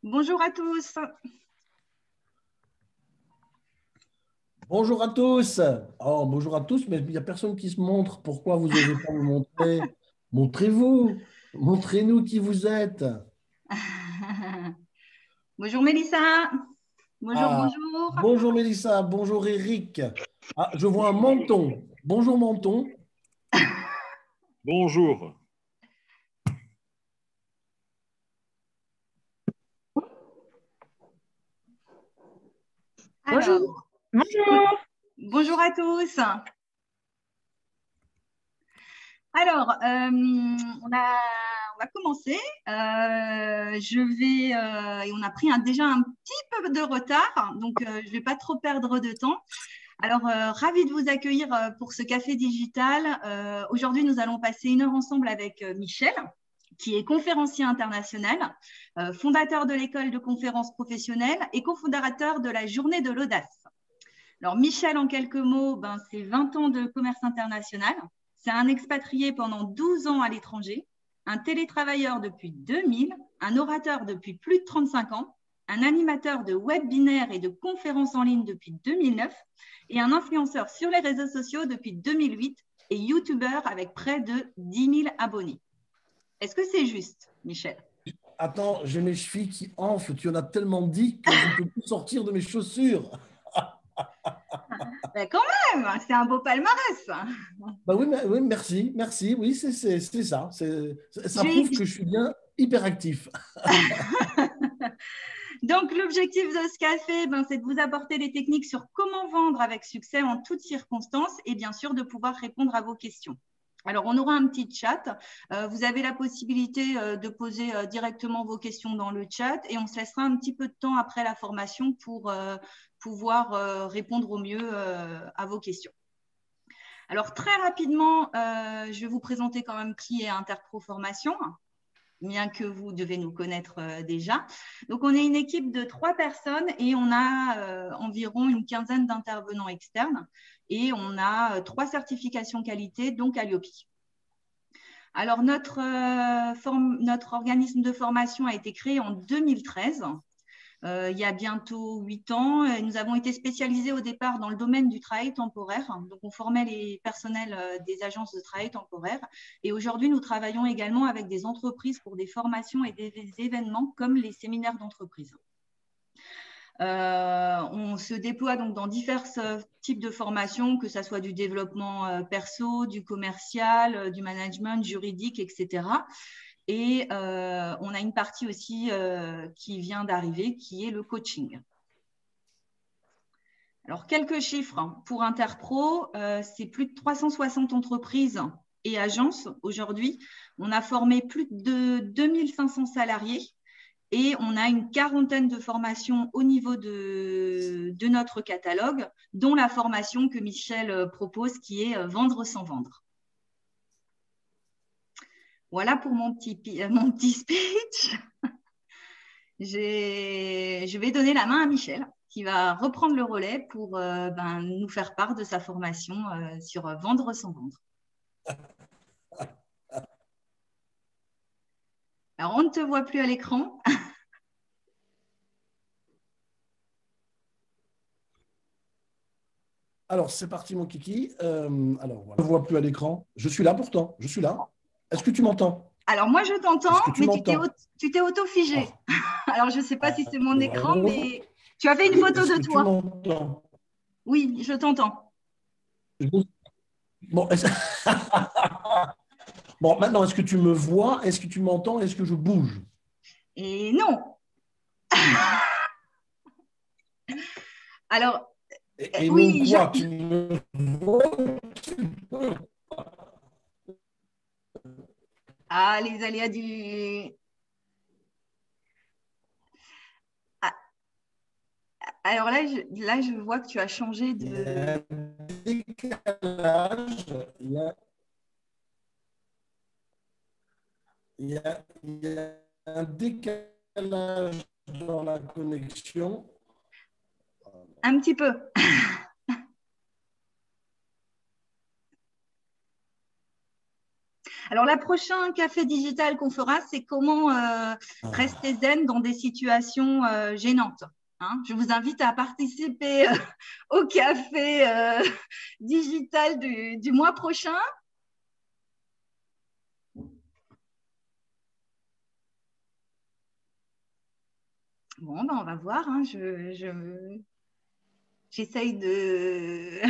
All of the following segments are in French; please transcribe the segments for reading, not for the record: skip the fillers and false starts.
Bonjour à tous. Bonjour à tous. Oh, bonjour à tous, mais il n'y a personne qui se montre. Pourquoi vous n'osez pas vous montrer? Montrez-vous. Montrez-nous qui vous êtes. Bonjour Mélissa. Bonjour, Ah, bonjour. bonjour Mélissa, bonjour Eric. Ah, je vois un menton. Bonjour menton. Bonjour. Alors, Bonjour. bonjour à tous. Alors, on va commencer. Et on a pris déjà un petit peu de retard, donc je ne vais pas trop perdre de temps. Alors, ravie de vous accueillir pour ce café digital. Aujourd'hui, nous allons passer une heure ensemble avec Michel, qui est conférencier international, fondateur de l'école de conférences professionnelles et cofondateur de la Journée de l'Audace. Alors, Michel, en quelques mots, c'est 20 ans de commerce international. C'est un expatrié pendant 12 ans à l'étranger, un télétravailleur depuis 2000, un orateur depuis plus de 35 ans, un animateur de webinaires et de conférences en ligne depuis 2009 et un influenceur sur les réseaux sociaux depuis 2008 et youtubeur avec près de 10 000 abonnés. Est-ce que c'est juste, Michel? Attends, j'ai mes chevilles qui enflent. Tu en as tellement dit que je ne peux plus sortir de mes chaussures. Quand même, c'est un beau palmarès. Bah oui, oui, merci, merci. Oui, c'est ça. Ça prouve que je suis bien hyperactif. Donc, l'objectif de ce café, c'est de vous apporter des techniques sur comment vendre avec succès en toutes circonstances et bien sûr de pouvoir répondre à vos questions. Alors, on aura un petit chat. Vous avez la possibilité de poser directement vos questions dans le chat et on se laissera un petit peu de temps après la formation pour pouvoir répondre au mieux à vos questions. Alors, très rapidement, je vais vous présenter quand même qui est Interpro Formation, bien que vous devez nous connaître déjà. Donc, on est une équipe de 3 personnes et on a environ une quinzaine d'intervenants externes et on a 3 certifications qualité, donc Alliopi. Alors, notre organisme de formation a été créé en 2013. Il y a bientôt 8 ans. Nous avons été spécialisés au départ dans le domaine du travail temporaire. Donc, on formait les personnels des agences de travail temporaire. Et aujourd'hui, nous travaillons également avec des entreprises pour des formations et des événements comme les séminaires d'entreprise. On se déploie donc dans divers types de formations, que ce soit du développement perso, du commercial, du management, juridique, etc. Et on a une partie aussi qui vient d'arriver, qui est le coaching. Alors, quelques chiffres pour Interpro, c'est plus de 360 entreprises et agences aujourd'hui. On a formé plus de 2500 salariés et on a une quarantaine de formations au niveau de notre catalogue, dont la formation que Michel propose, qui est Vendre sans vendre. Voilà pour mon petit speech. Je vais donner la main à Michel, qui va reprendre le relais pour nous faire part de sa formation sur Vendre sans vendre. Alors, on ne te voit plus à l'écran. Alors, c'est parti, mon kiki. Alors, voilà. Je ne vois plus à l'écran. Je suis là pourtant. Je suis là. Est-ce que tu m'entends? Alors, moi, je t'entends, mais tu t'es auto-figé. Ah. Alors, je ne sais pas si c'est mon écran, mais tu as fait une photo de toi. Tu m'entends? Oui, je t'entends. Bon, bon, maintenant, est-ce que tu me vois? Est-ce que tu m'entends? Est-ce que je bouge? Et non. Alors, Et non oui, quoi? Tu me vois? Ah, les aléas du… Ah, alors là, je vois que tu as changé Il y a de… un décalage. Il y a un décalage dans la connexion. Un petit peu. Alors, la prochaine café digital qu'on fera, c'est comment rester zen dans des situations gênantes. Hein. Je vous invite à participer au café digital du mois prochain. Bon, ben, on va voir. Hein. J'essaye de…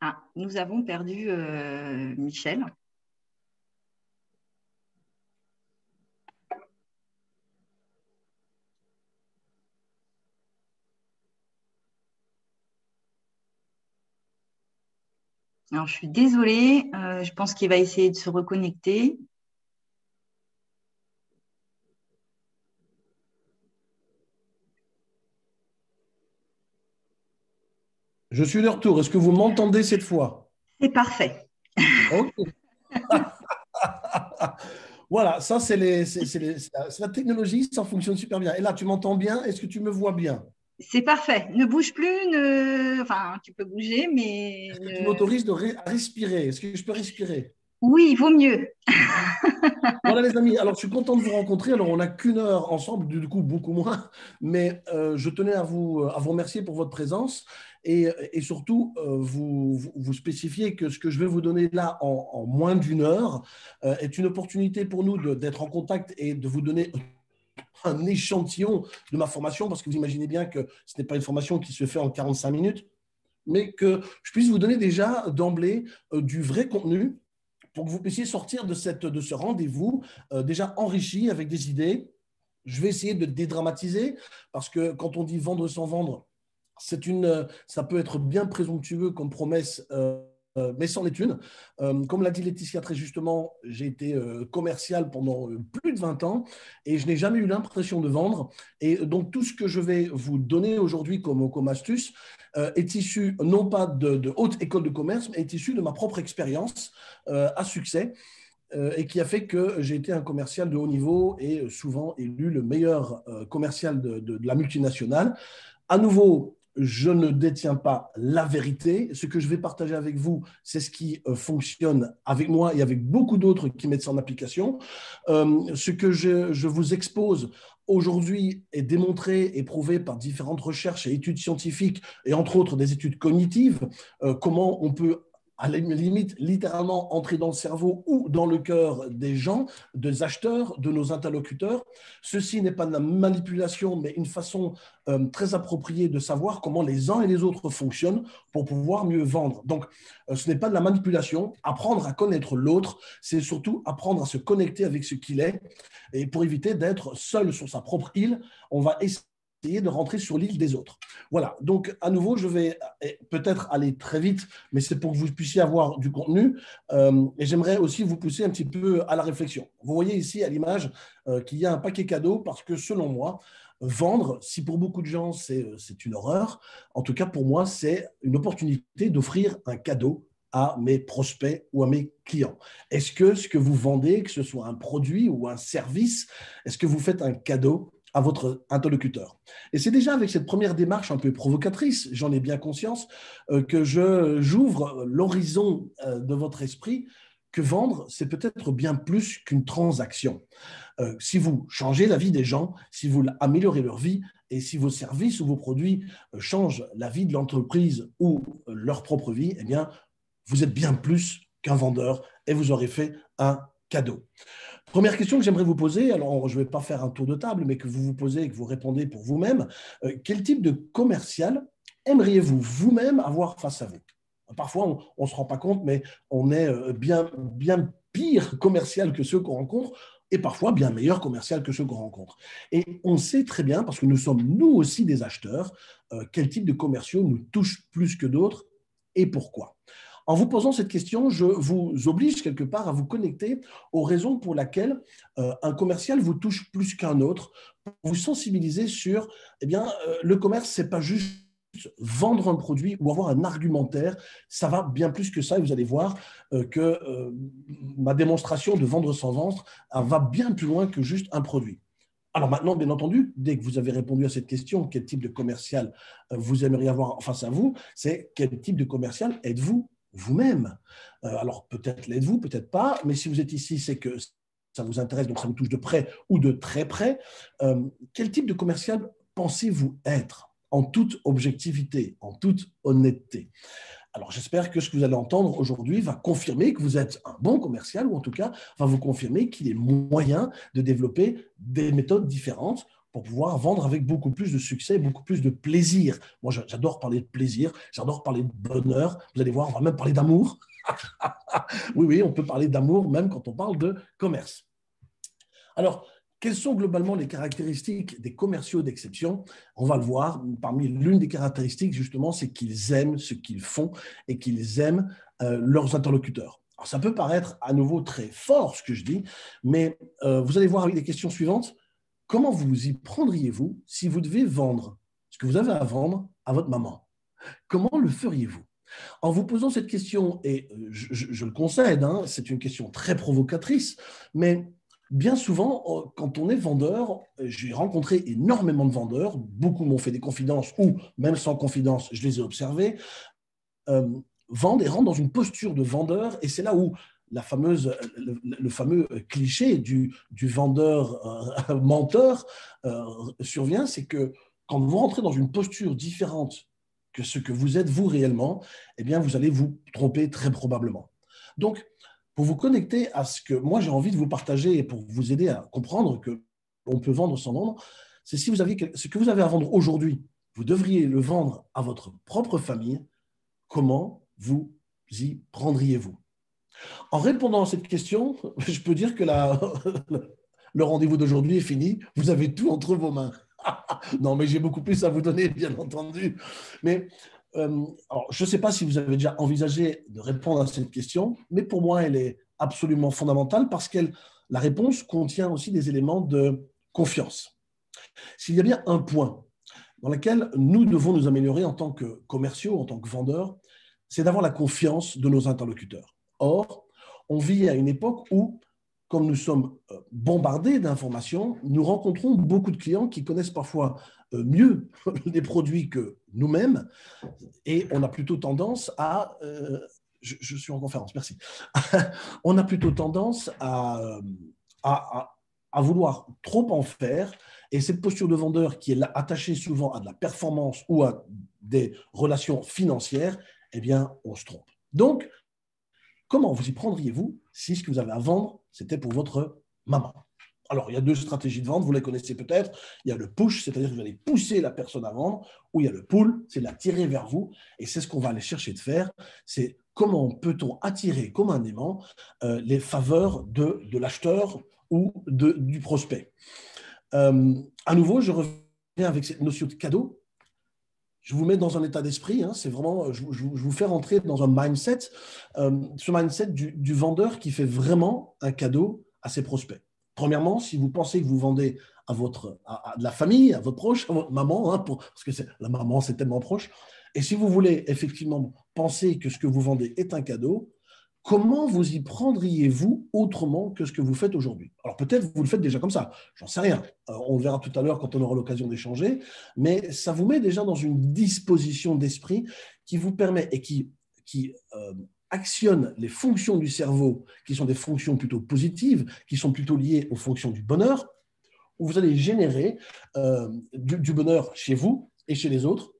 Ah, nous avons perdu Michel. Alors, je suis désolée. Je pense qu'il va essayer de se reconnecter. Je suis de retour. Est-ce que vous m'entendez cette fois? C'est parfait. Ok. Voilà, ça, c'est la technologie, ça fonctionne super bien. Et là, tu m'entends bien? Est-ce que tu me vois bien? C'est parfait. Ne bouge plus. Enfin, tu peux bouger, mais… Est-ce que tu m'autorises à respirer? Est-ce que je peux respirer? Oui, il vaut mieux. Voilà les amis, alors je suis content de vous rencontrer. Alors on n'a qu'une heure ensemble, du coup beaucoup moins, mais je tenais à vous remercier pour votre présence et surtout vous spécifier que ce que je vais vous donner là en moins d'une heure est une opportunité pour nous d'être en contact et de vous donner un échantillon de ma formation, parce que vous imaginez bien que ce n'est pas une formation qui se fait en 45 minutes, mais que je puisse vous donner déjà d'emblée du vrai contenu pour que vous puissiez sortir de ce rendez-vous déjà enrichi avec des idées. Je vais essayer de dédramatiser parce que quand on dit vendre sans vendre, ça peut être bien présomptueux comme promesse, mais c'en est une. Comme l'a dit Laetitia très justement, j'ai été commercial pendant plus de 20 ans et je n'ai jamais eu l'impression de vendre. Et donc, tout ce que je vais vous donner aujourd'hui comme astuce est issu non pas de haute école de commerce, mais est issu de ma propre expérience à succès et qui a fait que j'ai été un commercial de haut niveau et souvent élu le meilleur commercial de la multinationale. À nouveau, je ne détiens pas la vérité. Ce que je vais partager avec vous, c'est ce qui fonctionne avec moi et avec beaucoup d'autres qui mettent ça en application. Ce que je vous expose aujourd'hui est démontré et prouvé par différentes recherches et études scientifiques, et entre autres des études cognitives, comment on peut à la limite, littéralement entrer dans le cerveau ou dans le cœur des gens, des acheteurs, de nos interlocuteurs. Ceci n'est pas de la manipulation, mais une façon très appropriée de savoir comment les uns et les autres fonctionnent pour pouvoir mieux vendre. Donc, ce n'est pas de la manipulation. Apprendre à connaître l'autre, c'est surtout apprendre à se connecter avec ce qu'il est. Et pour éviter d'être seul sur sa propre île, on va essayer de rentrer sur l'île des autres. Voilà, donc à nouveau, je vais peut-être aller très vite, mais c'est pour que vous puissiez avoir du contenu. Et j'aimerais aussi vous pousser un petit peu à la réflexion. Vous voyez ici à l'image qu'il y a un paquet cadeau parce que selon moi, vendre, si pour beaucoup de gens c'est une horreur, en tout cas pour moi, c'est une opportunité d'offrir un cadeau à mes prospects ou à mes clients. Est-ce que ce que vous vendez, que ce soit un produit ou un service, est-ce que vous faites un cadeau à votre interlocuteur? Et c'est déjà avec cette première démarche un peu provocatrice, j'en ai bien conscience, que j'ouvre l'horizon de votre esprit que vendre, c'est peut-être bien plus qu'une transaction. Si vous changez la vie des gens, si vous améliorez leur vie, et si vos services ou vos produits changent la vie de l'entreprise ou leur propre vie, eh bien, vous êtes bien plus qu'un vendeur et vous aurez fait un cadeau. Première question que j'aimerais vous poser, alors je ne vais pas faire un tour de table, mais que vous vous posez et que vous répondez pour vous-même. Quel type de commercial aimeriez-vous vous-même avoir face à vous? Parfois, on ne se rend pas compte, mais on est bien pire commercial que ceux qu'on rencontre et parfois bien meilleur commercial que ceux qu'on rencontre. Et on sait très bien, parce que nous sommes nous aussi des acheteurs, quel type de commerciaux nous touche plus que d'autres et pourquoi. En vous posant cette question, je vous oblige quelque part à vous connecter aux raisons pour lesquelles un commercial vous touche plus qu'un autre, pour vous sensibiliser sur, eh bien, le commerce, ce n'est pas juste vendre un produit ou avoir un argumentaire, ça va bien plus que ça et vous allez voir que ma démonstration de vendre sans vendre va bien plus loin que juste un produit. Alors maintenant, bien entendu, dès que vous avez répondu à cette question, quel type de commercial vous aimeriez avoir face à vous, c'est quel type de commercial êtes-vous vous-même. Alors peut-être l'êtes-vous, peut-être pas, mais si vous êtes ici, c'est que ça vous intéresse, donc ça vous touche de près ou de très près. Quel type de commercial pensez-vous être en toute objectivité, en toute honnêteté? Alors, j'espère que ce que vous allez entendre aujourd'hui va confirmer que vous êtes un bon commercial, ou en tout cas, va vous confirmer qu'il est moyen de développer des méthodes différentes pour pouvoir vendre avec beaucoup plus de succès, beaucoup plus de plaisir. Moi, j'adore parler de plaisir, j'adore parler de bonheur. Vous allez voir, on va même parler d'amour. Oui, oui, on peut parler d'amour même quand on parle de commerce. Alors, quelles sont globalement les caractéristiques des commerciaux d'exception? On va le voir, parmi l'une des caractéristiques, justement, c'est qu'ils aiment ce qu'ils font et qu'ils aiment leurs interlocuteurs. Alors, ça peut paraître à nouveau très fort, ce que je dis, mais vous allez voir avec les questions suivantes. Comment vous y prendriez-vous si vous devez vendre ce que vous avez à vendre à votre maman? Comment le feriez-vous? En vous posant cette question, et je le concède, hein, c'est une question très provocatrice, mais bien souvent, quand on est vendeur, j'ai rencontré énormément de vendeurs, beaucoup m'ont fait des confidences, ou même sans confidence, je les ai observés, vendent et rentrent dans une posture de vendeur, et c'est là où le fameux cliché du vendeur menteur survient, c'est que quand vous rentrez dans une posture différente que ce que vous êtes vous réellement, eh bien, vous allez vous tromper très probablement. Donc, pour vous connecter à ce que moi j'ai envie de vous partager et pour vous aider à comprendre que on peut vendre sans vendre, c'est si vous aviez ce que vous avez à vendre aujourd'hui, vous devriez le vendre à votre propre famille, comment vous y prendriez-vous? En répondant à cette question, je peux dire que le rendez-vous d'aujourd'hui est fini, vous avez tout entre vos mains. Non, mais j'ai beaucoup plus à vous donner, bien entendu. Mais alors, je ne sais pas si vous avez déjà envisagé de répondre à cette question, mais pour moi, elle est absolument fondamentale parce que la réponse contient aussi des éléments de confiance. S'il y a bien un point dans lequel nous devons nous améliorer en tant que commerciaux, en tant que vendeurs, c'est d'avoir la confiance de nos interlocuteurs. Or, on vit à une époque où, comme nous sommes bombardés d'informations, nous rencontrons beaucoup de clients qui connaissent parfois mieux les produits que nous-mêmes et on a plutôt tendance à… je suis en conférence, merci. On a plutôt tendance à vouloir trop en faire et cette posture de vendeur qui est attachée souvent à de la performance ou à des relations financières, eh bien, on se trompe. Donc, comment vous y prendriez-vous si ce que vous avez à vendre, c'était pour votre maman? Alors, il y a deux stratégies de vente, vous les connaissez peut-être. Il y a le push, c'est-à-dire que vous allez pousser la personne à vendre, ou il y a le pull, c'est de la tirer vers vous. Et c'est ce qu'on va aller chercher de faire, c'est comment peut-on attirer comme un aimant les faveurs de l'acheteur ou du prospect. À nouveau, je reviens avec cette notion de cadeau. Je vous mets dans un état d'esprit, hein, c'est vraiment, je vous fais rentrer dans un mindset, ce mindset du vendeur qui fait vraiment un cadeau à ses prospects. Premièrement, si vous pensez que vous vendez à de la famille, à votre proche, à votre maman, hein, parce que la maman, c'est tellement proche, et si vous voulez effectivement penser que ce que vous vendez est un cadeau, comment vous y prendriez-vous autrement que ce que vous faites aujourd'hui? Alors peut-être vous le faites déjà comme ça, j'en sais rien. On le verra tout à l'heure quand on aura l'occasion d'échanger, mais ça vous met déjà dans une disposition d'esprit qui vous permet et qui actionne les fonctions du cerveau, qui sont des fonctions plutôt positives, qui sont plutôt liées aux fonctions du bonheur, où vous allez générer du bonheur chez vous et chez les autres.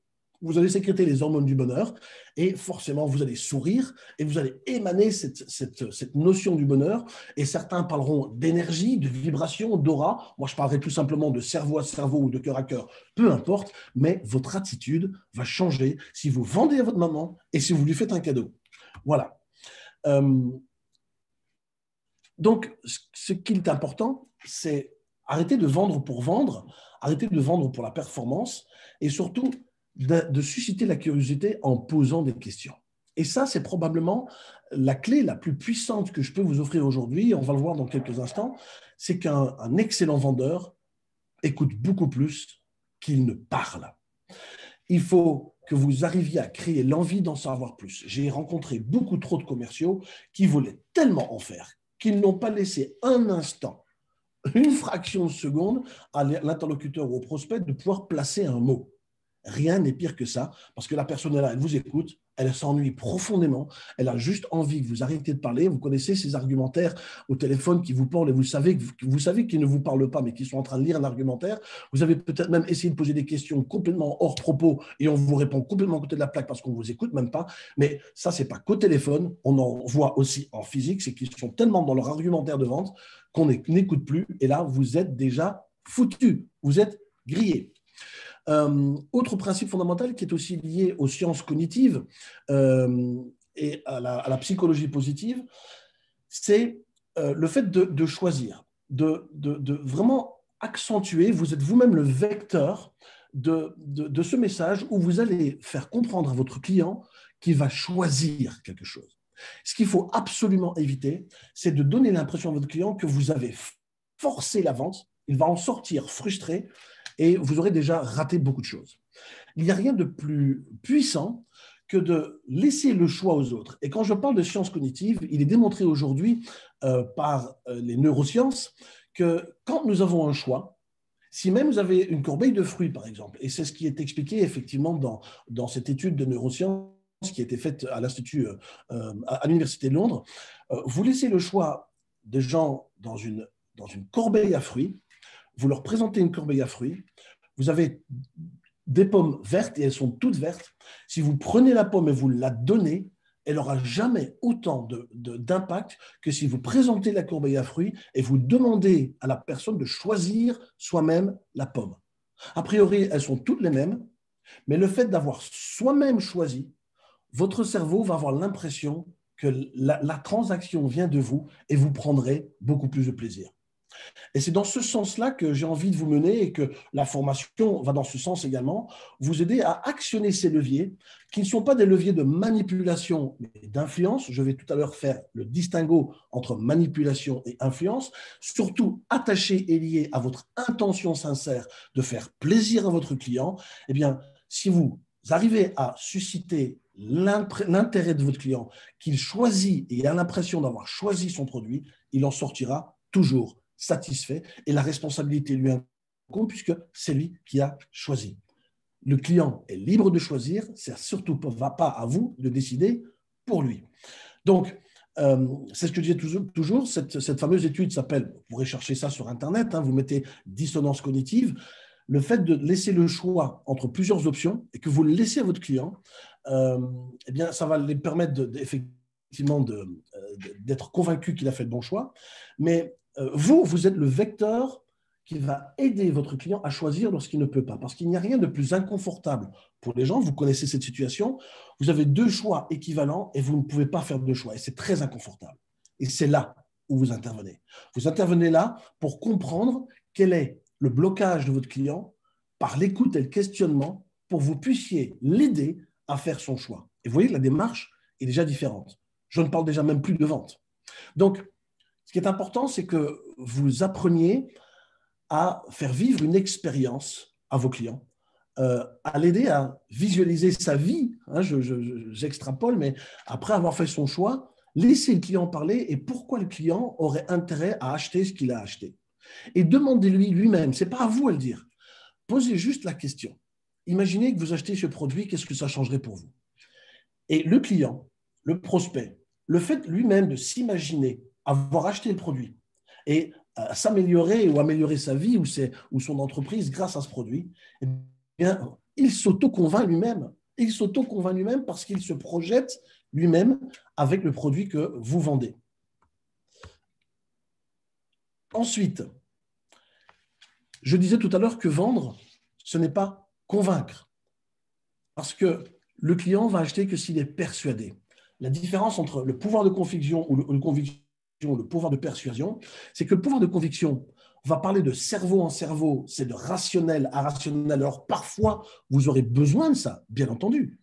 Vous allez sécréter les hormones du bonheur et forcément, vous allez sourire et vous allez émaner cette notion du bonheur. Et certains parleront d'énergie, de vibration, d'aura. Moi, je parlerai tout simplement de cerveau à cerveau ou de cœur à cœur, peu importe, mais votre attitude va changer si vous vendez à votre maman et si vous lui faites un cadeau. Voilà. Donc, ce qui est important, c'est arrêter de vendre pour vendre, arrêter de vendre pour la performance et surtout de susciter la curiosité en posant des questions. Et ça, c'est probablement la clé la plus puissante que je peux vous offrir aujourd'hui, on va le voir dans quelques instants, c'est qu'un excellent vendeur écoute beaucoup plus qu'il ne parle. Il faut que vous arriviez à créer l'envie d'en savoir plus. J'ai rencontré beaucoup trop de commerciaux qui voulaient tellement en faire qu'ils n'ont pas laissé un instant une fraction de seconde à l'interlocuteur ou au prospect de pouvoir placer un mot. Rien n'est pire que ça, parce que la personne est là, elle vous écoute, elle s'ennuie profondément, elle a juste envie que vous arrêtiez de parler. Vous connaissez ces argumentaires au téléphone qui vous parlent et vous savez qu'ils ne vous parlent pas, mais qu'ils sont en train de lire un argumentaire. Vous avez peut-être même essayé de poser des questions complètement hors propos et on vous répond complètement à côté de la plaque parce qu'on ne vous écoute même pas. Mais ça, ce n'est pas qu'au téléphone, on en voit aussi en physique, c'est qu'ils sont tellement dans leur argumentaire de vente qu'on n'écoute plus. Et là, vous êtes déjà foutu, vous êtes grillé. Autre principe fondamental qui est aussi lié aux sciences cognitives et à la psychologie positive, c'est le fait de choisir, de vraiment accentuer, vous êtes vous-même le vecteur de ce message où vous allez faire comprendre à votre client qu'il va choisir quelque chose. Ce qu'il faut absolument éviter, c'est de donner l'impression à votre client que vous avez forcé la vente, il va en sortir frustré et vous aurez déjà raté beaucoup de choses. Il n'y a rien de plus puissant que de laisser le choix aux autres. Et quand je parle de sciences cognitives, il est démontré aujourd'hui par les neurosciences que quand nous avons un choix, si même vous avez une corbeille de fruits, par exemple, et c'est ce qui est expliqué effectivement dans cette étude de neurosciences qui a été faite à l'Institut, à l'Université de Londres, vous laissez le choix des gens dans une corbeille à fruits, vous leur présentez une corbeille à fruits, vous avez des pommes vertes et elles sont toutes vertes. Si vous prenez la pomme et vous la donnez, elle n'aura jamais autant d'impact que si vous présentez la corbeille à fruits et vous demandez à la personne de choisir soi-même la pomme. A priori, elles sont toutes les mêmes, mais le fait d'avoir soi-même choisi, votre cerveau va avoir l'impression que la transaction vient de vous et vous prendrez beaucoup plus de plaisir. Et c'est dans ce sens-là que j'ai envie de vous mener et que la formation va dans ce sens également, vous aider à actionner ces leviers qui ne sont pas des leviers de manipulation mais d'influence. Je vais tout à l'heure faire le distinguo entre manipulation et influence, surtout attaché et lié à votre intention sincère de faire plaisir à votre client. Eh bien, si vous arrivez à susciter l'intérêt de votre client, qu'il choisit et a l'impression d'avoir choisi son produit, il en sortira toujours satisfait et la responsabilité lui incombe puisque c'est lui qui a choisi. Le client est libre de choisir, c'est surtout pas à vous de décider pour lui. Donc, c'est ce que je dis toujours cette fameuse étude s'appelle, vous pourrez chercher ça sur Internet, vous mettez dissonance cognitive, le fait de laisser le choix entre plusieurs options et que vous le laissez à votre client, eh bien, ça va lui permettre effectivement d'être convaincu qu'il a fait le bon choix, mais vous êtes le vecteur qui va aider votre client à choisir lorsqu'il ne peut pas. Parce qu'il n'y a rien de plus inconfortable pour les gens. Vous connaissez cette situation. Vous avez deux choix équivalents et vous ne pouvez pas faire deux choix. Et c'est très inconfortable. Et c'est là où vous intervenez. Vous intervenez là pour comprendre quel est le blocage de votre client par l'écoute et le questionnement pour que vous puissiez l'aider à faire son choix. Et vous voyez, la démarche est déjà différente. Je ne parle déjà même plus de vente. Donc, ce qui est important, c'est que vous appreniez à faire vivre une expérience à vos clients, à l'aider à visualiser sa vie. J'extrapole, mais après avoir fait son choix, laissez le client parler et pourquoi le client aurait intérêt à acheter ce qu'il a acheté. Et demandez-lui lui-même, ce n'est pas à vous à le dire. Posez juste la question. Imaginez que vous achetez ce produit, qu'est-ce que ça changerait pour vous? Et le client, le prospect, le fait lui-même de s'imaginer avoir acheté le produit et s'améliorer ou améliorer sa vie ou son entreprise grâce à ce produit, eh bien, il s'auto-convainc lui-même. Il s'auto-convainc lui-même parce qu'il se projette lui-même avec le produit que vous vendez. Ensuite, je disais tout à l'heure que vendre, ce n'est pas convaincre. Parce que le client va acheter que s'il est persuadé. La différence entre le pouvoir de conviction ou le pouvoir de persuasion, c'est que le pouvoir de conviction va parler de cerveau en cerveau, c'est de rationnel à rationnel. Alors parfois, vous aurez besoin de ça, bien entendu.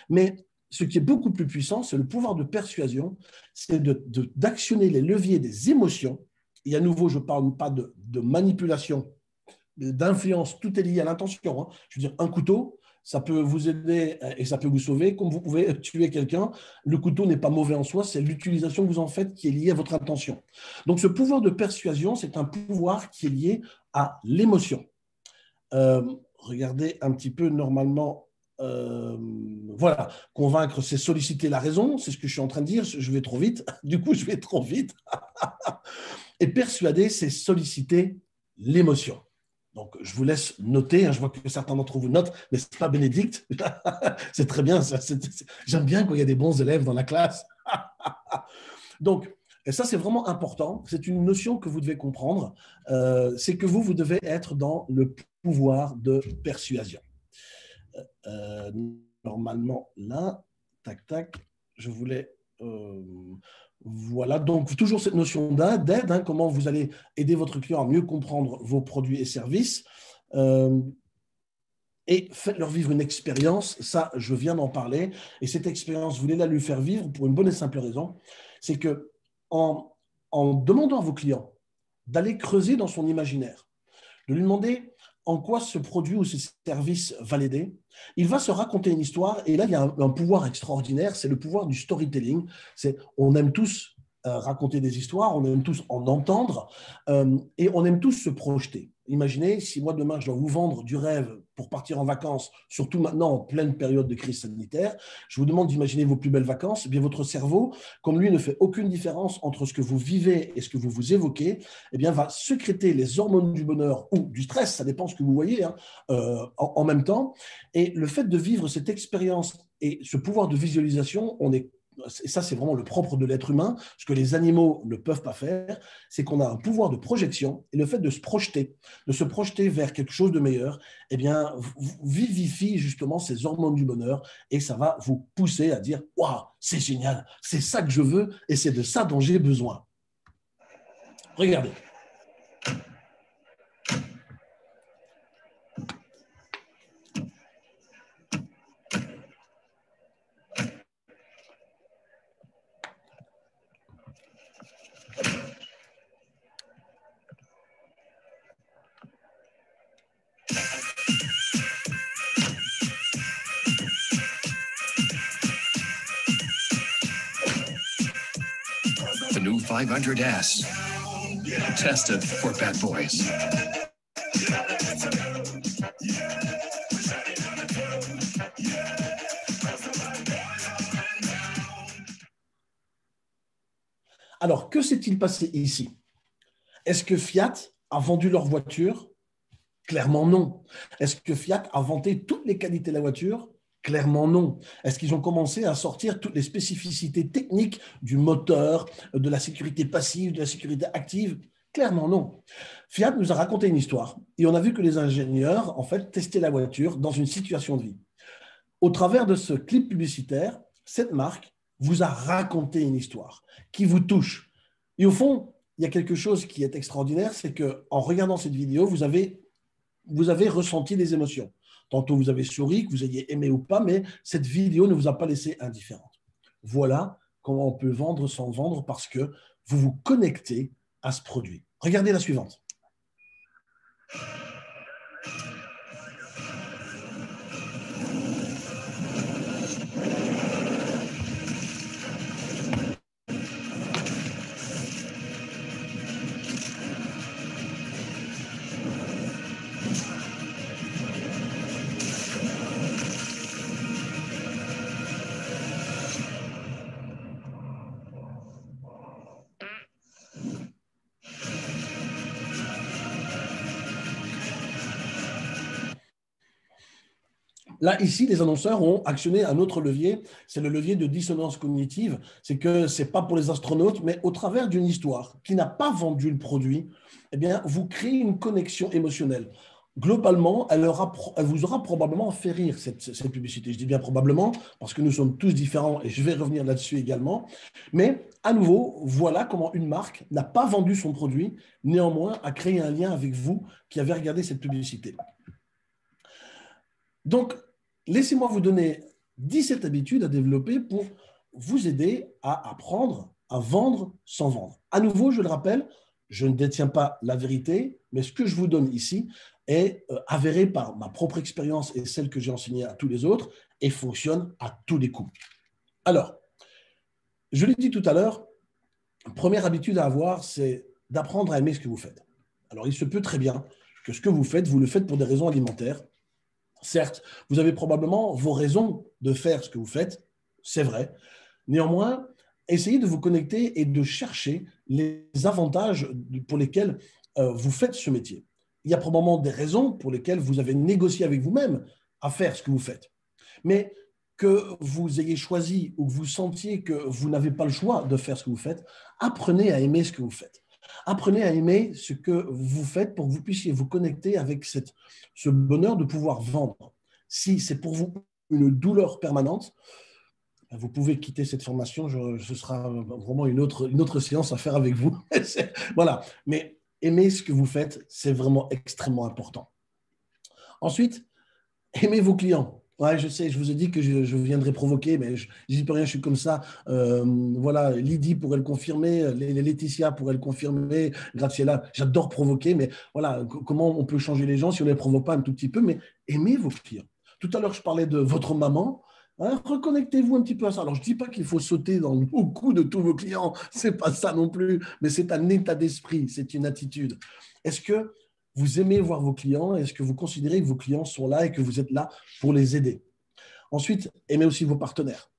Mais ce qui est beaucoup plus puissant, c'est le pouvoir de persuasion, c'est d'actionner les leviers des émotions. Et à nouveau, je ne parle pas de manipulation, d'influence, tout est lié à l'intention. Je veux dire, un couteau, ça peut vous aider et ça peut vous sauver, comme vous pouvez tuer quelqu'un. Le couteau n'est pas mauvais en soi, c'est l'utilisation que vous en faites qui est liée à votre intention. Donc, ce pouvoir de persuasion, c'est un pouvoir qui est lié à l'émotion. Regardez un petit peu normalement. Voilà, convaincre, c'est solliciter la raison, c'est ce que je suis en train de dire, je vais trop vite, du coup je vais trop vite. Et persuader, c'est solliciter l'émotion. Donc, je vous laisse noter, hein, je vois que certains d'entre vous notent, mais ce n'est pas Bénédicte, c'est très bien, j'aime bien quand il y a des bons élèves dans la classe. Donc, et ça, c'est vraiment important, c'est une notion que vous devez comprendre, c'est que vous devez être dans le pouvoir de persuasion. Normalement, là, tac, tac, je voulais... voilà, donc toujours cette notion d'aide, hein, comment vous allez aider votre client à mieux comprendre vos produits et services. Et faites-leur vivre une expérience, ça, je viens d'en parler. Et cette expérience, vous voulez la lui faire vivre pour une bonne et simple raison, c'est que en demandant à vos clients d'aller creuser dans son imaginaire, de lui demander en quoi ce produit ou ce service va l'aider, il va se raconter une histoire. Et là, il y a un pouvoir extraordinaire, c'est le pouvoir du storytelling. On aime tous raconter des histoires, on aime tous en entendre et on aime tous se projeter. Imaginez, si moi demain je dois vous vendre du rêve pour partir en vacances, surtout maintenant en pleine période de crise sanitaire, je vous demande d'imaginer vos plus belles vacances, eh bien votre cerveau, comme lui ne fait aucune différence entre ce que vous vivez et ce que vous vous évoquez, eh bien va sécréter les hormones du bonheur ou du stress, ça dépend ce que vous voyez, hein, en même temps. Et le fait de vivre cette expérience et ce pouvoir de visualisation, et ça c'est vraiment le propre de l'être humain, ce que les animaux ne peuvent pas faire, c'est qu'on a un pouvoir de projection et le fait de se projeter vers quelque chose de meilleur, eh bien, vivifie justement ces hormones du bonheur et ça va vous pousser à dire « Waouh, c'est génial, c'est ça que je veux et c'est de ça dont j'ai besoin. » Regardez. The new 500S, tested for bad boys. Alors, que s'est-il passé ici? Est-ce que Fiat a vendu leur voiture? Clairement non. Est-ce que Fiat a vanté toutes les qualités de la voiture? Clairement non. Est-ce qu'ils ont commencé à sortir toutes les spécificités techniques du moteur, de la sécurité passive, de la sécurité active? Clairement non. Fiat nous a raconté une histoire et on a vu que les ingénieurs, en fait, testaient la voiture dans une situation de vie. Au travers de ce clip publicitaire, cette marque vous a raconté une histoire qui vous touche. Et au fond, il y a quelque chose qui est extraordinaire, c'est qu'en regardant cette vidéo, vous avez ressenti des émotions. Tantôt, vous avez souri, que vous ayez aimé ou pas, mais cette vidéo ne vous a pas laissé indifférente. Voilà comment on peut vendre sans vendre parce que vous vous connectez à ce produit. Regardez la suivante. Là, ici, les annonceurs ont actionné un autre levier, c'est le levier de dissonance cognitive. C'est que ce n'est pas pour les astronautes, mais au travers d'une histoire qui n'a pas vendu le produit, eh bien, vous créez une connexion émotionnelle. Globalement, elle vous aura probablement fait rire, cette publicité. Je dis bien probablement, parce que nous sommes tous différents et je vais revenir là-dessus également. Mais à nouveau, voilà comment une marque n'a pas vendu son produit, néanmoins a créé un lien avec vous qui avez regardé cette publicité. Donc, laissez-moi vous donner 17 habitudes à développer pour vous aider à apprendre à vendre sans vendre. À nouveau, je le rappelle, Je ne détiens pas la vérité, mais ce que je vous donne ici est avéré par ma propre expérience et celle que j'ai enseignée à tous les autres et fonctionne à tous les coups. Alors, je l'ai dit tout à l'heure, première habitude à avoir, c'est d'apprendre à aimer ce que vous faites. Alors, il se peut très bien que ce que vous le faites pour des raisons alimentaires. Certes, vous avez probablement vos raisons de faire ce que vous faites, c'est vrai. Néanmoins, essayez de vous connecter et de chercher les avantages pour lesquels vous faites ce métier. Il y a probablement des raisons pour lesquelles vous avez négocié avec vous-même à faire ce que vous faites. Mais que vous ayez choisi ou que vous sentiez que vous n'avez pas le choix de faire ce que vous faites, apprenez à aimer ce que vous faites. Apprenez à aimer ce que vous faites pour que vous puissiez vous connecter avec ce bonheur de pouvoir vendre. Si c'est pour vous une douleur permanente, vous pouvez quitter cette formation, ce sera vraiment une autre séance à faire avec vous. Voilà, mais aimer ce que vous faites, c'est vraiment extrêmement important. Ensuite, aimez vos clients. Ouais, je sais, je vous ai dit que je viendrais provoquer, mais je n'y peux rien, je suis comme ça. Voilà, Lydie pourrait le confirmer, Laetitia pourrait le confirmer, Graciela, j'adore provoquer, mais voilà, comment on peut changer les gens si on ne les provoque pas un tout petit peu, mais aimez vos clients. Tout à l'heure, je parlais de votre maman. Hein, reconnectez-vous un petit peu à ça. Alors, je ne dis pas qu'il faut sauter dans le cou de tous vos clients, ce n'est pas ça non plus, mais c'est un état d'esprit, c'est une attitude. Est-ce que vous aimez voir vos clients? Est-ce que vous considérez que vos clients sont là et que vous êtes là pour les aider? Ensuite, aimez aussi vos partenaires.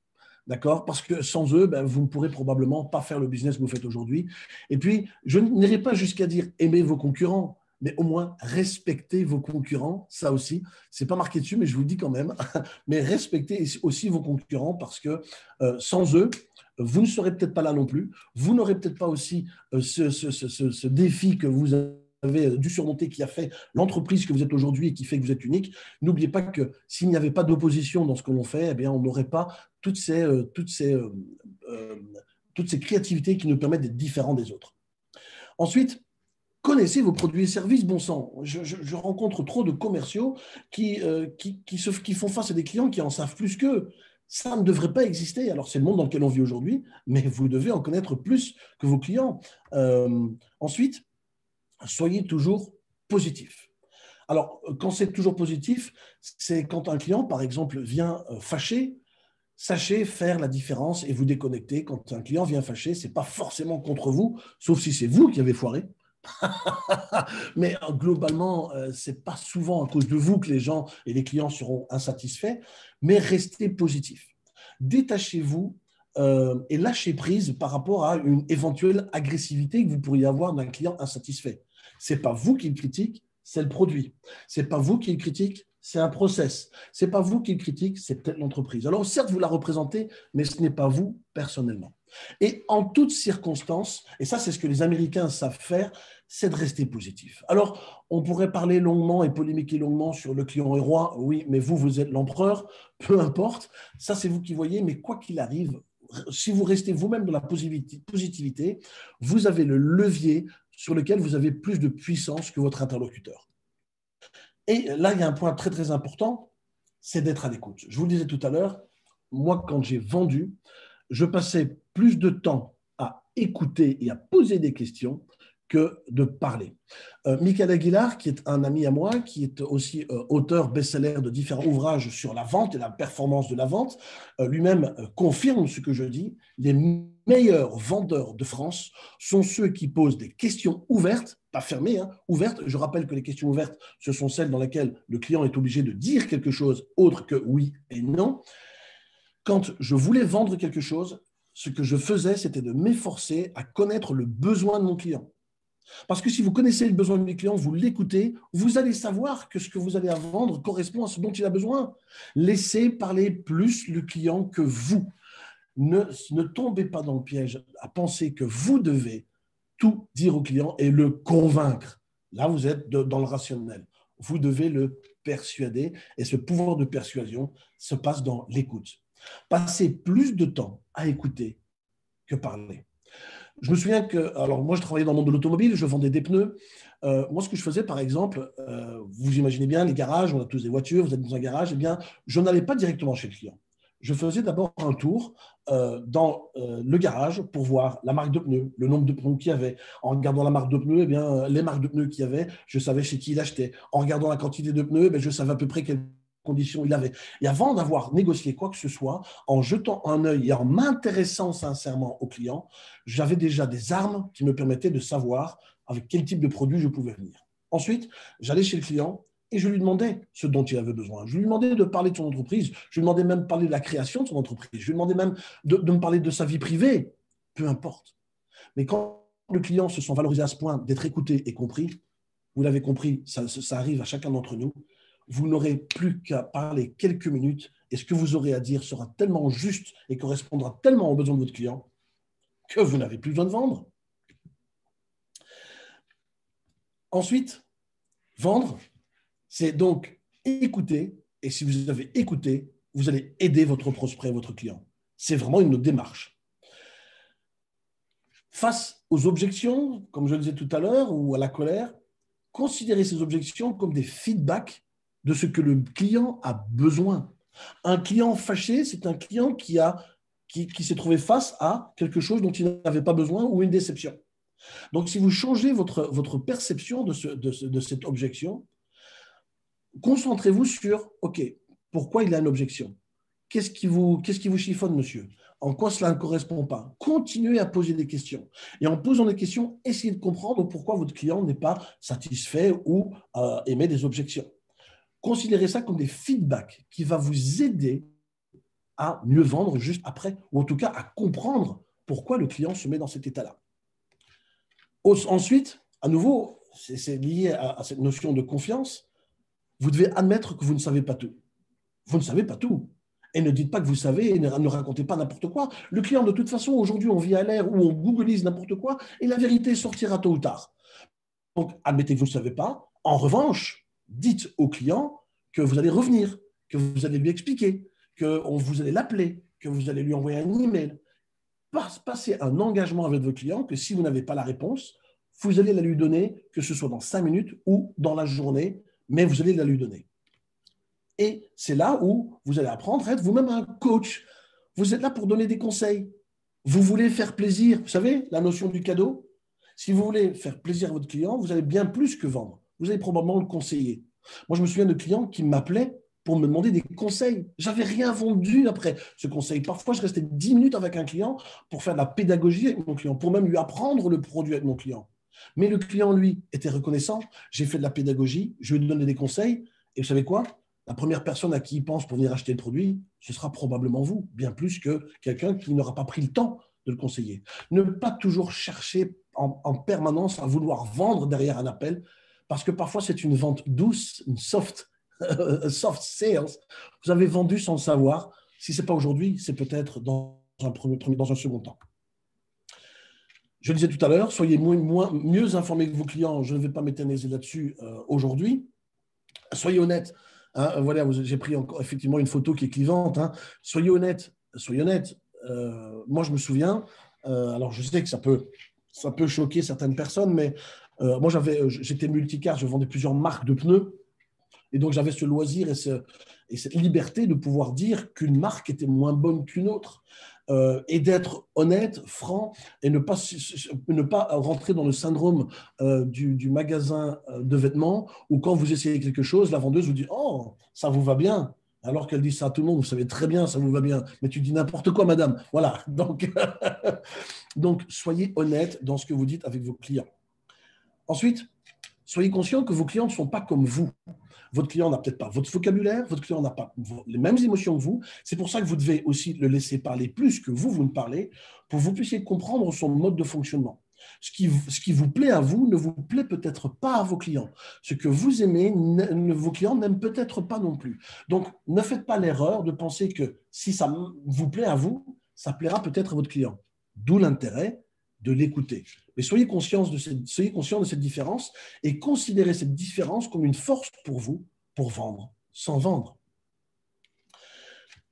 D'accord? Parce que sans eux, vous ne pourrez probablement pas faire le business que vous faites aujourd'hui. Et puis, je n'irai pas jusqu'à dire aimez vos concurrents, mais au moins respectez vos concurrents. Ça aussi, ce n'est pas marqué dessus, mais je vous le dis quand même. Mais respectez aussi vos concurrents parce que sans eux, vous ne serez peut-être pas là non plus. Vous n'aurez peut-être pas aussi ce défi que vous avez dû surmonter, qui a fait l'entreprise que vous êtes aujourd'hui et qui fait que vous êtes unique. N'oubliez pas que s'il n'y avait pas d'opposition dans ce que l'on fait, eh bien, on n'aurait pas toutes ces créativités qui nous permettent d'être différents des autres. Ensuite, connaissez vos produits et services, bon sang. Je rencontre trop de commerciaux qui font face à des clients qui en savent plus qu'eux. Ça ne devrait pas exister. Alors, c'est le monde dans lequel on vit aujourd'hui, mais vous devez en connaître plus que vos clients. Ensuite, soyez toujours positif. Alors, quand c'est toujours positif, c'est quand un client, par exemple, vient fâché, sachez faire la différence et vous déconnecter. Quand un client vient fâché, ce n'est pas forcément contre vous, sauf si c'est vous qui avez foiré. Mais globalement, ce n'est pas souvent à cause de vous que les gens et les clients seront insatisfaits, mais restez positif. Détachez-vous et lâchez prise par rapport à une éventuelle agressivité que vous pourriez avoir d'un client insatisfait. Ce n'est pas vous qui le critique, c'est le produit. Ce n'est pas vous qui le critique, c'est un process. Ce n'est pas vous qui le critique, c'est peut-être l'entreprise. Alors certes, vous la représentez, mais ce n'est pas vous personnellement. Et en toutes circonstances, et ça c'est ce que les Américains savent faire, c'est de rester positif. Alors, on pourrait parler longuement et polémiquer longuement sur le client est roi, oui, mais vous êtes l'empereur, peu importe, ça c'est vous qui voyez, mais quoi qu'il arrive, si vous restez vous-même dans la positivité, vous avez le levier sur lequel vous avez plus de puissance que votre interlocuteur. Et là, il y a un point très très important, c'est d'être à l'écoute. Je vous le disais tout à l'heure, moi quand j'ai vendu, je passais plus de temps à écouter et à poser des questions que de parler. Michael Aguilar, qui est un ami à moi, qui est aussi auteur best-seller de différents ouvrages sur la vente et la performance de la vente, lui-même confirme ce que je dis. Les meilleurs vendeurs de France sont ceux qui posent des questions ouvertes, pas fermées, hein, ouvertes. Je rappelle que les questions ouvertes, ce sont celles dans lesquelles le client est obligé de dire quelque chose autre que oui et non. Quand je voulais vendre quelque chose, ce que je faisais, c'était de m'efforcer à connaître le besoin de mon client. Parce que si vous connaissez le besoin du client, vous l'écoutez, vous allez savoir que ce que vous allez à vendre correspond à ce dont il a besoin. Laissez parler plus le client que vous. Ne tombez pas dans le piège à penser que vous devez tout dire au client et le convaincre. Là, vous êtes dans le rationnel. Vous devez le persuader et ce pouvoir de persuasion se passe dans l'écoute. Passez plus de temps à écouter que parler. Je me souviens que, alors moi je travaillais dans le monde de l'automobile, je vendais des pneus. Moi ce que je faisais par exemple, vous imaginez bien les garages, on a tous des voitures, vous êtes dans un garage, eh bien je n'allais pas directement chez le client. je faisais d'abord un tour dans le garage pour voir la marque de pneus, le nombre de pneus qu'il y avait. En regardant la marque de pneus, eh bien, les marques de pneus qu'il y avait, je savais chez qui il achetait. En regardant la quantité de pneus, eh je savais à peu près quelles conditions il avait. Et avant d'avoir négocié quoi que ce soit, en jetant un œil et en m'intéressant sincèrement au client, j'avais déjà des armes qui me permettaient de savoir avec quel type de produit je pouvais venir. Ensuite, j'allais chez le client et je lui demandais ce dont il avait besoin. Je lui demandais de parler de son entreprise. Je lui demandais même de parler de la création de son entreprise. Je lui demandais même de me parler de sa vie privée. Peu importe. Mais quand le client se sent valorisé à ce point d'être écouté et compris, vous l'avez compris, ça arrive à chacun d'entre nous, vous n'aurez plus qu'à parler quelques minutes et ce que vous aurez à dire sera tellement juste et correspondra tellement aux besoins de votre client que vous n'avez plus besoin de vendre. Ensuite, vendre, c'est donc écouter, et si vous avez écouté, vous allez aider votre prospect, votre client. C'est vraiment une démarche. Face aux objections, comme je le disais tout à l'heure, ou à la colère, considérez ces objections comme des feedbacks de ce que le client a besoin. Un client fâché, c'est un client qui s'est trouvé face à quelque chose dont il n'avait pas besoin ou une déception. Donc, si vous changez votre perception de cette objection, concentrez-vous sur, OK, pourquoi il a une objection? Qu'est-ce qui vous chiffonne, monsieur? En quoi cela ne correspond pas? Continuez à poser des questions. Et en posant des questions, essayez de comprendre pourquoi votre client n'est pas satisfait ou émet des objections. Considérez ça comme des feedbacks qui vont vous aider à mieux vendre juste après, ou en tout cas à comprendre pourquoi le client se met dans cet état-là. Ensuite, à nouveau, c'est lié à cette notion de confiance, vous devez admettre que vous ne savez pas tout. Vous ne savez pas tout. Et ne dites pas que vous savez et ne racontez pas n'importe quoi. Le client, de toute façon, aujourd'hui, on vit à l'ère où on googlise n'importe quoi et la vérité sortira tôt ou tard. Donc, admettez que vous ne savez pas. En revanche, dites au client que vous allez revenir, que vous allez lui expliquer, que vous allez l'appeler, que vous allez lui envoyer un email. Passez un engagement avec votre client que si vous n'avez pas la réponse, vous allez la lui donner, que ce soit dans 5 minutes ou dans la journée, mais vous allez la lui donner. Et c'est là où vous allez apprendre à être vous-même un coach. Vous êtes là pour donner des conseils. Vous voulez faire plaisir. Vous savez, la notion du cadeau. Si vous voulez faire plaisir à votre client, vous allez bien plus que vendre. Vous allez probablement le conseiller. Moi, je me souviens de clients qui m'appelaient pour me demander des conseils. Je n'avais rien vendu après ce conseil. Parfois, je restais 10 minutes avec un client pour faire de la pédagogie avec mon client, pour même lui apprendre le produit avec mon client. Mais le client, lui, était reconnaissant. J'ai fait de la pédagogie, je lui ai donné des conseils. Et vous savez quoi? La première personne à qui il pense pour venir acheter le produit, ce sera probablement vous, bien plus que quelqu'un qui n'aura pas pris le temps de le conseiller. Ne pas toujours chercher en permanence à vouloir vendre derrière un appel, parce que parfois c'est une vente douce, une soft sales. Vous avez vendu sans le savoir. Si ce n'est pas aujourd'hui, c'est peut-être dans un second temps. Je le disais tout à l'heure, soyez mieux informés que vos clients. Je ne vais pas m'éterniser là-dessus aujourd'hui. Soyez honnête. Hein, voilà, j'ai pris encore effectivement une photo qui est clivante. Hein. Soyez honnête. Soyez honnête. Moi, je me souviens, alors je sais que ça peut choquer certaines personnes, mais moi, j'étais multicarte, je vendais plusieurs marques de pneus. Et donc, j'avais ce loisir et cette liberté de pouvoir dire qu'une marque était moins bonne qu'une autre. Et d'être honnête, franc, et ne pas rentrer dans le syndrome du magasin de vêtements où quand vous essayez quelque chose, la vendeuse vous dit « Oh, ça vous va bien ». Alors qu'elle dit ça à tout le monde, vous savez très bien, ça vous va bien. Mais tu dis n'importe quoi, madame. Voilà. Donc, soyez honnête dans ce que vous dites avec vos clients. Ensuite, soyez conscient que vos clients ne sont pas comme vous. Votre client n'a peut-être pas votre vocabulaire, votre client n'a pas les mêmes émotions que vous. C'est pour ça que vous devez aussi le laisser parler plus que vous ne parlez, pour que vous puissiez comprendre son mode de fonctionnement. Ce qui vous plaît à vous ne vous plaît peut-être pas à vos clients. Ce que vous aimez, vos clients n'aiment peut-être pas non plus. Donc, ne faites pas l'erreur de penser que si ça vous plaît à vous, ça plaira peut-être à votre client. D'où l'intérêt de l'écouter. Mais soyez conscient de cette différence et considérez cette différence comme une force pour vous pour vendre, sans vendre.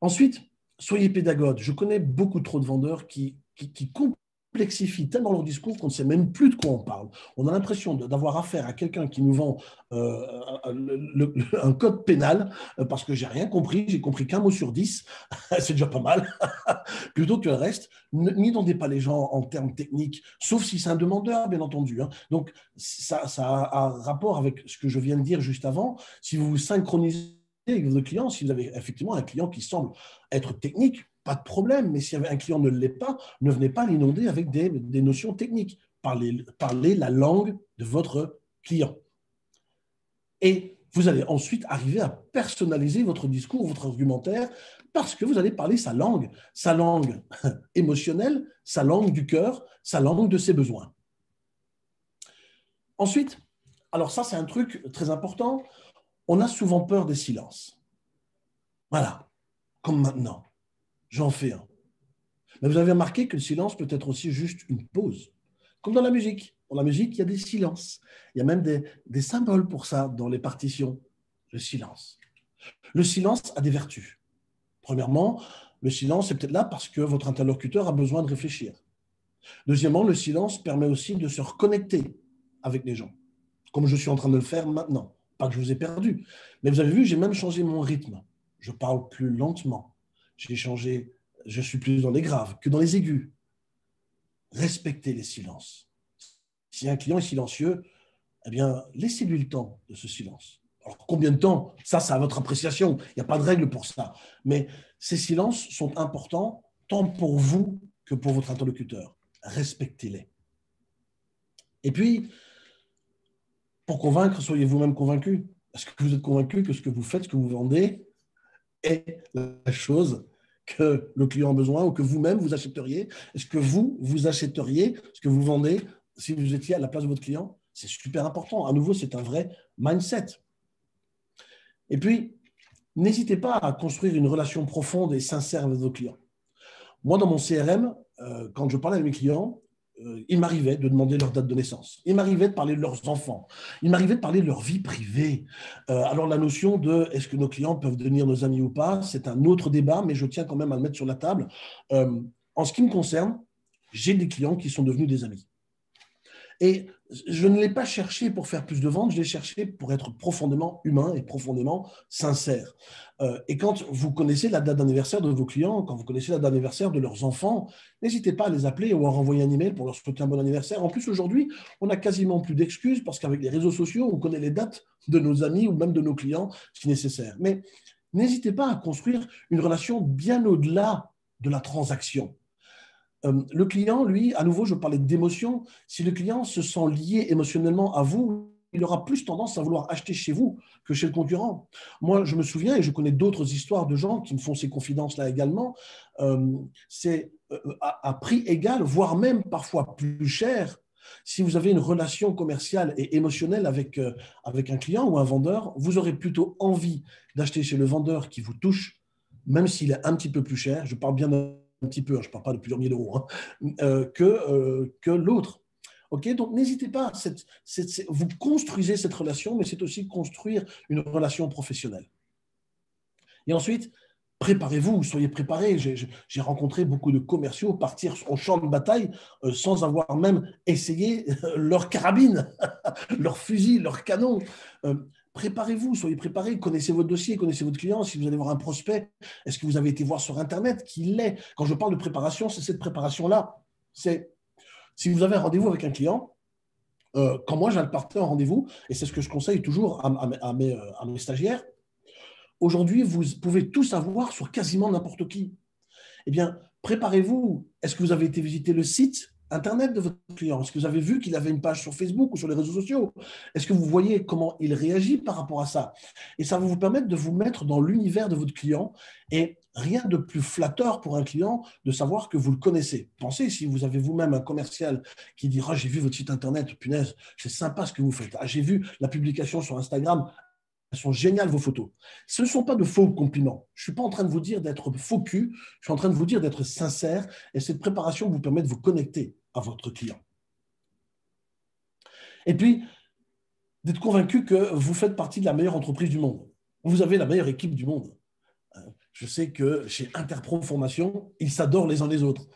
Ensuite, soyez pédagogue. Je connais beaucoup trop de vendeurs qui complexifient tellement leur discours qu'on ne sait même plus de quoi on parle. On a l'impression d'avoir affaire à quelqu'un qui nous vend un code pénal parce que j'ai rien compris, j'ai compris qu'un mot sur 10, c'est déjà pas mal, plutôt que le reste. N'y demandez pas les gens en termes techniques, sauf si c'est un demandeur, bien entendu. Hein. Donc, ça a un rapport avec ce que je viens de dire juste avant. Si vous vous synchronisez avec votre client, si vous avez effectivement un client qui semble être technique, pas de problème, mais si un client ne l'est pas, ne venez pas l'inonder avec des notions techniques. Parlez la langue de votre client. Et vous allez ensuite arriver à personnaliser votre discours, votre argumentaire, parce que vous allez parler sa langue émotionnelle, sa langue du cœur, sa langue de ses besoins. Ensuite, alors ça c'est un truc très important, on a souvent peur des silences. Voilà, comme maintenant. J'en fais un. Mais vous avez remarqué que le silence peut être aussi juste une pause. Comme dans la musique. Dans la musique, il y a des silences. Il y a même des symboles pour ça dans les partitions. Le silence. Le silence a des vertus. Premièrement, le silence est peut-être là parce que votre interlocuteur a besoin de réfléchir. Deuxièmement, le silence permet aussi de se reconnecter avec les gens, comme je suis en train de le faire maintenant. Pas que je vous ai perdu. Mais vous avez vu, j'ai même changé mon rythme. Je parle plus lentement. Je suis plus dans les graves que dans les aigus. Respectez les silences. Si un client est silencieux, eh bien, laissez-lui le temps de ce silence. Alors, combien de temps? Ça, c'est à votre appréciation. Il n'y a pas de règle pour ça. Mais ces silences sont importants tant pour vous que pour votre interlocuteur. Respectez-les. Et puis, pour convaincre, soyez vous-même convaincu. Est-ce que vous êtes convaincu que ce que vous faites, ce que vous vendez, est la chose que le client a besoin ou que vous-même vous achèteriez? Est-ce que vous achèteriez ce que vous vendez si vous étiez à la place de votre client? C'est super important. À nouveau, c'est un vrai mindset. Et puis, n'hésitez pas à construire une relation profonde et sincère avec vos clients. Moi, dans mon CRM, quand je parlais avec mes clients, il m'arrivait de demander leur date de naissance. Il m'arrivait de parler de leurs enfants. Il m'arrivait de parler de leur vie privée. Alors, la notion de est-ce que nos clients peuvent devenir nos amis ou pas, c'est un autre débat, mais je tiens quand même à le mettre sur la table. En ce qui me concerne, j'ai des clients qui sont devenus des amis. Et je ne l'ai pas cherché pour faire plus de ventes, je l'ai cherché pour être profondément humain et profondément sincère. Et quand vous connaissez la date d'anniversaire de vos clients, quand vous connaissez la date d'anniversaire de leurs enfants, n'hésitez pas à les appeler ou à renvoyer un email pour leur souhaiter un bon anniversaire. En plus, aujourd'hui, on n'a quasiment plus d'excuses parce qu'avec les réseaux sociaux, on connaît les dates de nos amis ou même de nos clients si nécessaire. Mais n'hésitez pas à construire une relation bien au-delà de la transaction. Le client, lui, à nouveau, je parlais d'émotion. Si le client se sent lié émotionnellement à vous, il aura plus tendance à vouloir acheter chez vous que chez le concurrent. Moi, je me souviens, et je connais d'autres histoires de gens qui me font ces confidences-là également, c'est à prix égal, voire même parfois plus cher. Si vous avez une relation commerciale et émotionnelle avec un client ou un vendeur, vous aurez plutôt envie d'acheter chez le vendeur qui vous touche, même s'il est un petit peu plus cher. Je parle bien un petit peu, je ne parle pas de plusieurs mille euros, hein, que l'autre. Okay, donc, n'hésitez pas, vous construisez cette relation, mais c'est aussi construire une relation professionnelle. Et ensuite, préparez-vous, soyez préparés. J'ai rencontré beaucoup de commerciaux partir au champ de bataille sans avoir même essayé leur carabine, leur fusil, leur canon. Préparez-vous, soyez préparés, connaissez votre dossier, connaissez votre client. Si vous allez voir un prospect, est-ce que vous avez été voir sur Internet qu'il l'est? Quand je parle de préparation, c'est cette préparation-là. C'est si vous avez un rendez-vous avec un client, quand moi j'ai un partenaire en rendez-vous, et c'est ce que je conseille toujours à mes stagiaires, aujourd'hui, vous pouvez tout savoir sur quasiment n'importe qui. Eh bien, préparez-vous. Est-ce que vous avez été visiter le site Internet de votre client? Est-ce que vous avez vu qu'il avait une page sur Facebook ou sur les réseaux sociaux? Est-ce que vous voyez comment il réagit par rapport à ça? Et ça va vous permettre de vous mettre dans l'univers de votre client. Et rien de plus flatteur pour un client de savoir que vous le connaissez. Pensez, si vous avez vous-même un commercial qui dit « Ah, j'ai vu votre site Internet, punaise, c'est sympa ce que vous faites. Ah, j'ai vu la publication sur Instagram. Elles sont géniales, vos photos. » Ce ne sont pas de faux compliments. Je ne suis pas en train de vous dire d'être faux cul, je suis en train de vous dire d'être sincère et cette préparation vous permet de vous connecter à votre client. Et puis, d'être convaincu que vous faites partie de la meilleure entreprise du monde. Vous avez la meilleure équipe du monde. Je sais que chez Interpro Formation, ils s'adorent les uns les autres.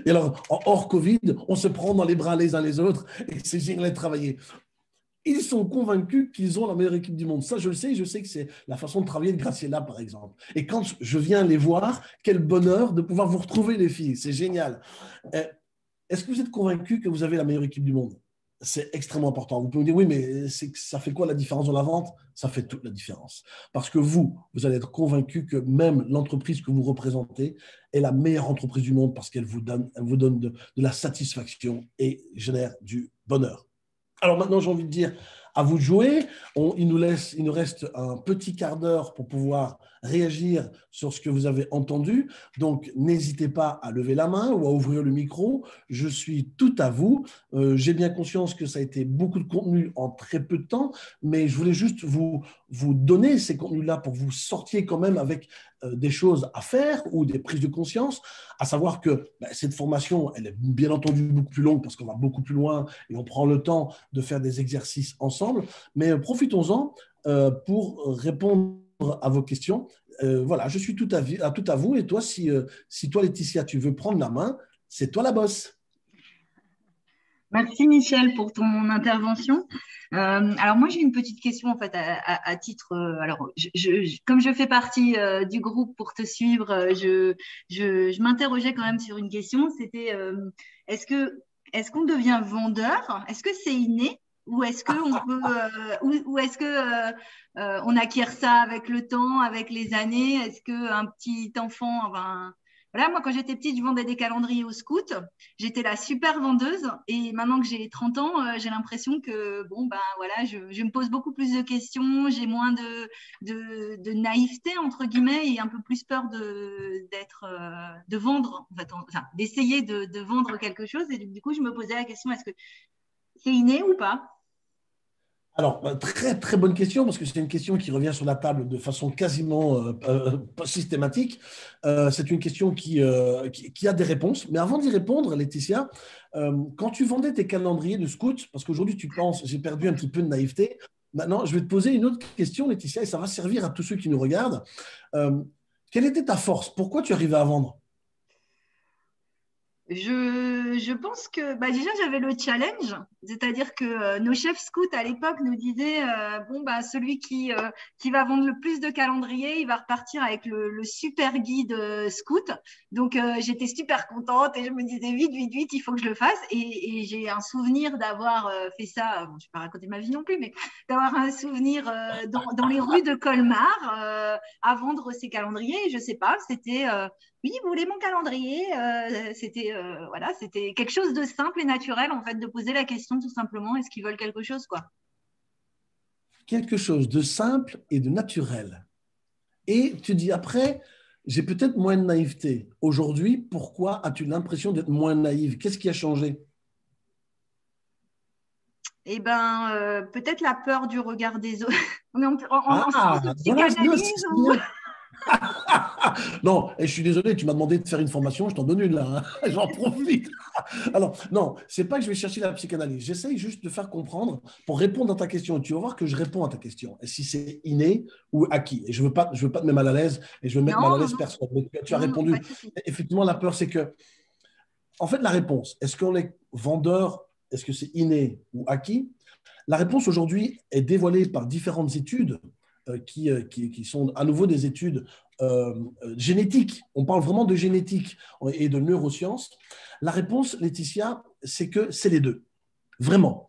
Et alors, hors Covid, on se prend dans les bras les uns les autres et c'est génial de travailler. Ils sont convaincus qu'ils ont la meilleure équipe du monde. Ça, je le sais. Je sais que c'est la façon de travailler de Graciela, par exemple. Et quand je viens les voir, quel bonheur de pouvoir vous retrouver, les filles. C'est génial. Est-ce que vous êtes convaincus que vous avez la meilleure équipe du monde? C'est extrêmement important. Vous pouvez me dire, oui, mais ça fait quoi la différence dans la vente? Ça fait toute la différence. Parce que vous allez être convaincu que même l'entreprise que vous représentez est la meilleure entreprise du monde parce qu'elle vous donne de la satisfaction et génère du bonheur. Alors maintenant, j'ai envie de dire, à vous de jouer. Il nous reste un petit quart d'heure pour pouvoir réagir sur ce que vous avez entendu. Donc, n'hésitez pas à lever la main ou à ouvrir le micro. Je suis tout à vous. J'ai bien conscience que ça a été beaucoup de contenu en très peu de temps, mais je voulais juste vous donner ces contenus-là pour que vous sortiez quand même avec des choses à faire ou des prises de conscience, à savoir que cette formation, elle est bien entendu beaucoup plus longue parce qu'on va beaucoup plus loin et on prend le temps de faire des exercices ensemble, mais profitons-en pour répondre à vos questions. Voilà, je suis tout à vous et toi, si toi, Laetitia, tu veux prendre la main, c'est toi la bosse. Merci Michel pour ton intervention. Alors moi j'ai une petite question en fait à titre. Alors comme je fais partie du groupe pour te suivre, je m'interrogeais quand même sur une question. C'était est-ce qu'on devient vendeur? Est-ce que c'est inné ou est-ce que on peut ou est-ce que on acquiert ça avec le temps, avec les années? Est-ce que un petit enfant, enfin, voilà, moi, quand j'étais petite, je vendais des calendriers aux scouts. J'étais la super vendeuse. Et maintenant que j'ai 30 ans, j'ai l'impression que, bon, ben voilà, je me pose beaucoup plus de questions. J'ai moins de naïveté, entre guillemets, et un peu plus peur de vendre, en fait, enfin, d'essayer de vendre quelque chose. Et du coup, je me posais la question, est-ce que c'est inné ou pas? Alors, très, très bonne question, parce que c'est une question qui revient sur la table de façon quasiment systématique. C'est une question qui a des réponses. Mais avant d'y répondre, Laetitia, quand tu vendais tes calendriers de scouts, parce qu'aujourd'hui, tu penses, j'ai perdu un petit peu de naïveté, maintenant, je vais te poser une autre question, Laetitia, et ça va servir à tous ceux qui nous regardent. Quelle était ta force? Pourquoi tu arrivais à vendre? Je pense que déjà j'avais le challenge, c'est-à-dire que nos chefs scouts à l'époque nous disaient bon celui qui va vendre le plus de calendriers, il va repartir avec le super guide scout. Donc j'étais super contente et je me disais vite, il faut que je le fasse. Et j'ai un souvenir d'avoir fait ça. Bon, je ne vais pas raconter ma vie non plus, mais d'avoir un souvenir dans les rues de Colmar à vendre ces calendriers. Et je sais pas, c'était oui, vous voulez mon calendrier? Voilà, c'était quelque chose de simple et naturel, en fait, de poser la question tout simplement, est-ce qu'ils veulent quelque chose, quoi? Quelque chose de simple et de naturel. Et tu dis après, j'ai peut-être moins de naïveté. Aujourd'hui, pourquoi as-tu l'impression d'être moins naïve? Qu'est-ce qui a changé? Eh bien, peut-être la peur du regard des autres. On est en séance de voilà, psychanalyse ou... Non, et je suis désolé, tu m'as demandé de faire une formation, je t'en donne une là, hein. J'en profite. Alors, non, c'est pas que je vais chercher la psychanalyse, j'essaye juste de faire comprendre pour répondre à ta question. Tu vas voir que je réponds à ta question, et si c'est inné ou acquis. Et je veux pas te mettre mal à l'aise, et je veux mettre mal à l'aise personne. Mais tu as répondu. Effectivement, la peur, c'est que, en fait, la réponse, est-ce qu'on est vendeur, est-ce que c'est inné ou acquis? La réponse aujourd'hui est dévoilée par différentes études qui sont à nouveau des études génétiques. On parle vraiment de génétique et de neurosciences. La réponse, Laetitia, c'est que c'est les deux. Vraiment.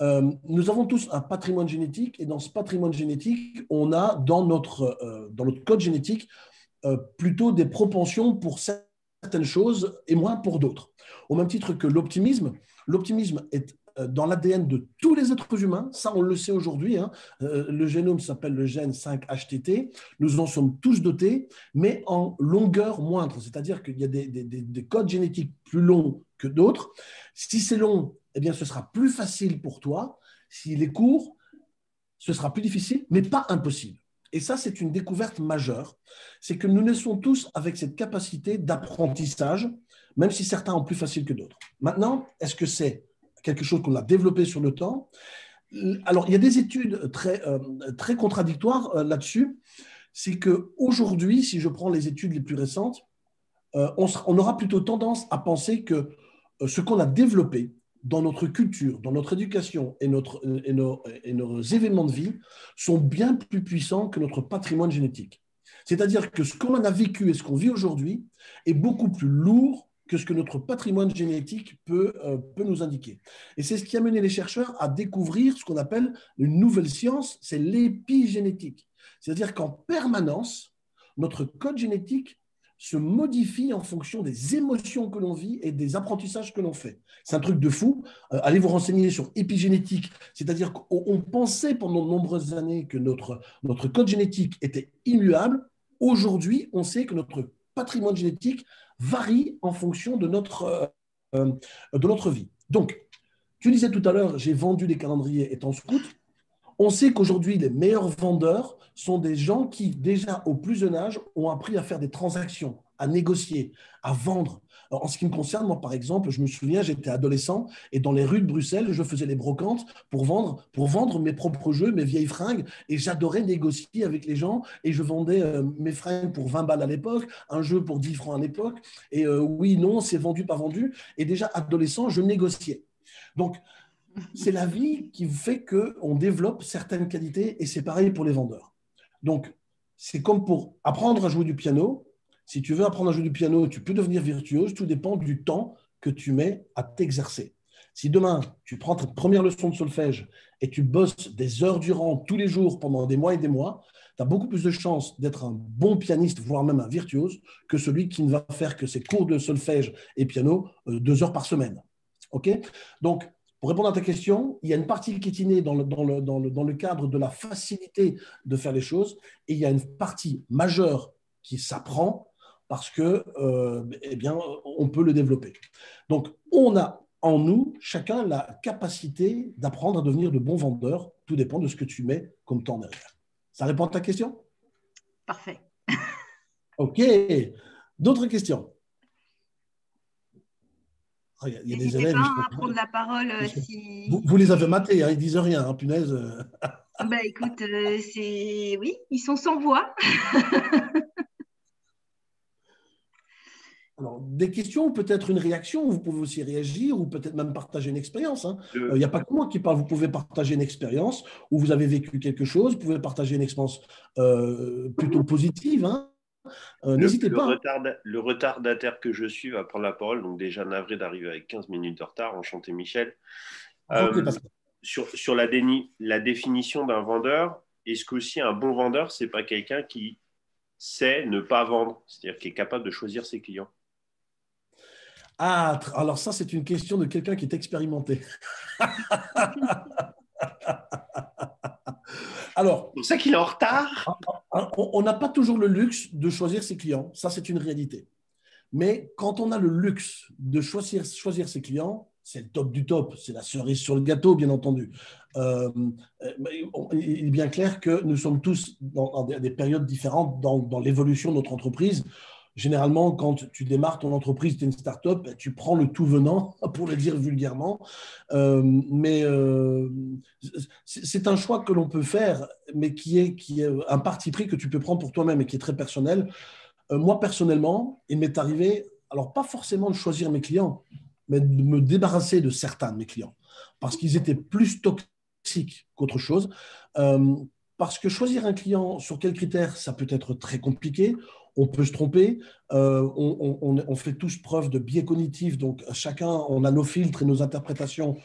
Nous avons tous un patrimoine génétique et dans ce patrimoine génétique, on a dans notre code génétique plutôt des propensions pour certaines choses et moins pour d'autres. Au même titre que l'optimisme est dans l'ADN de tous les êtres humains, ça on le sait aujourd'hui, hein. Le génome s'appelle le gène 5-HTT, nous en sommes tous dotés, mais en longueur moindre, c'est-à-dire qu'il y a des codes génétiques plus longs que d'autres. Si c'est long, eh bien ce sera plus facile pour toi, s'il est court, ce sera plus difficile, mais pas impossible. Et ça, c'est une découverte majeure, c'est que nous naissons tous avec cette capacité d'apprentissage, même si certains ont plus facile que d'autres. Maintenant, est-ce que c'est quelque chose qu'on a développé sur le temps? Alors, il y a des études très contradictoires là-dessus. c'est qu'aujourd'hui, si je prends les études les plus récentes, on aura plutôt tendance à penser que ce qu'on a développé dans notre culture, dans notre éducation et nos événements de vie sont bien plus puissants que notre patrimoine génétique. C'est-à-dire que ce qu'on a vécu et ce qu'on vit aujourd'hui est beaucoup plus lourd que ce que notre patrimoine génétique peut nous indiquer. Et c'est ce qui a mené les chercheurs à découvrir ce qu'on appelle une nouvelle science, c'est l'épigénétique. C'est-à-dire qu'en permanence, notre code génétique se modifie en fonction des émotions que l'on vit et des apprentissages que l'on fait. C'est un truc de fou. Allez vous renseigner sur épigénétique, c'est-à-dire qu'on pensait pendant de nombreuses années que notre code génétique était immuable. Aujourd'hui, on sait que notre patrimoine génétique varie en fonction de notre vie. Donc, tu disais tout à l'heure, j'ai vendu des calendriers étant scout. On sait qu'aujourd'hui, les meilleurs vendeurs sont des gens qui, déjà au plus jeune âge, ont appris à faire des transactions, à négocier, à vendre. Alors, en ce qui me concerne, moi, par exemple, je me souviens, j'étais adolescent et dans les rues de Bruxelles, je faisais les brocantes pour vendre mes propres jeux, mes vieilles fringues, et j'adorais négocier avec les gens et je vendais mes fringues pour 20 balles à l'époque, un jeu pour 10 francs à l'époque, et oui, non, c'est vendu, pas vendu. Et déjà adolescent, je négociais. Donc, c'est la vie qui fait qu'on développe certaines qualités et c'est pareil pour les vendeurs. Donc, c'est comme pour apprendre à jouer du piano. Si tu veux apprendre à jouer du piano, tu peux devenir virtuose. Tout dépend du temps que tu mets à t'exercer. Si demain, tu prends ta première leçon de solfège et tu bosses des heures durant, tous les jours, pendant des mois et des mois, tu as beaucoup plus de chances d'être un bon pianiste, voire même un virtuose, que celui qui ne va faire que ses cours de solfège et piano 2 heures par semaine. OK ? Donc, pour répondre à ta question, il y a une partie qui est innée dans le cadre de la facilité de faire les choses et il y a une partie majeure qui s'apprend parce que, eh bien, on peut le développer. Donc, on a en nous, chacun, la capacité d'apprendre à devenir de bons vendeurs. Tout dépend de ce que tu mets comme temps derrière. Ça répond à ta question ? Parfait. OK. D'autres questions ? Il y a des élèves. N'hésitez pas à prendre la parole si. Vous les avez matés, hein, ils ne disent rien, hein, punaise. Bah, écoute, oui, ils sont sans voix. Alors, des questions ou peut-être une réaction, vous pouvez aussi réagir ou peut-être même partager une expérience. Il n'y a pas que moi qui parle, vous pouvez partager une expérience où vous avez vécu quelque chose, vous pouvez partager une expérience plutôt positive. Hein. N'hésitez pas. Le retardataire que je suis va prendre la parole, donc déjà navré d'arriver avec 15 minutes de retard. Enchanté Michel. Sur la définition d'un vendeur, est-ce qu'aussi un bon vendeur, ce n'est pas quelqu'un qui sait ne pas vendre, c'est-à-dire qui est capable de choisir ses clients? Ah, alors ça, c'est une question de quelqu'un qui est expérimenté. Alors, c'est pour ça qu'il est en retard. On n'a pas toujours le luxe de choisir ses clients. Ça, c'est une réalité. Mais quand on a le luxe de choisir ses clients, c'est le top du top. C'est la cerise sur le gâteau, bien entendu. Il est bien clair que nous sommes tous dans des périodes différentes dans l'évolution de notre entreprise. Généralement, quand tu démarres ton entreprise, tu es une start-up, tu prends le tout venant, pour le dire vulgairement. Mais c'est un choix que l'on peut faire, mais qui est un parti pris que tu peux prendre pour toi-même et qui est très personnel. Moi, personnellement, il m'est arrivé, alors pas forcément de choisir mes clients, mais de me débarrasser de certains de mes clients, parce qu'ils étaient plus toxiques qu'autre chose. Parce que choisir un client, sur quels critères, ça peut être très compliqué. On peut se tromper, on fait tous preuve de biais cognitifs, donc chacun, on a nos filtres et nos interprétations.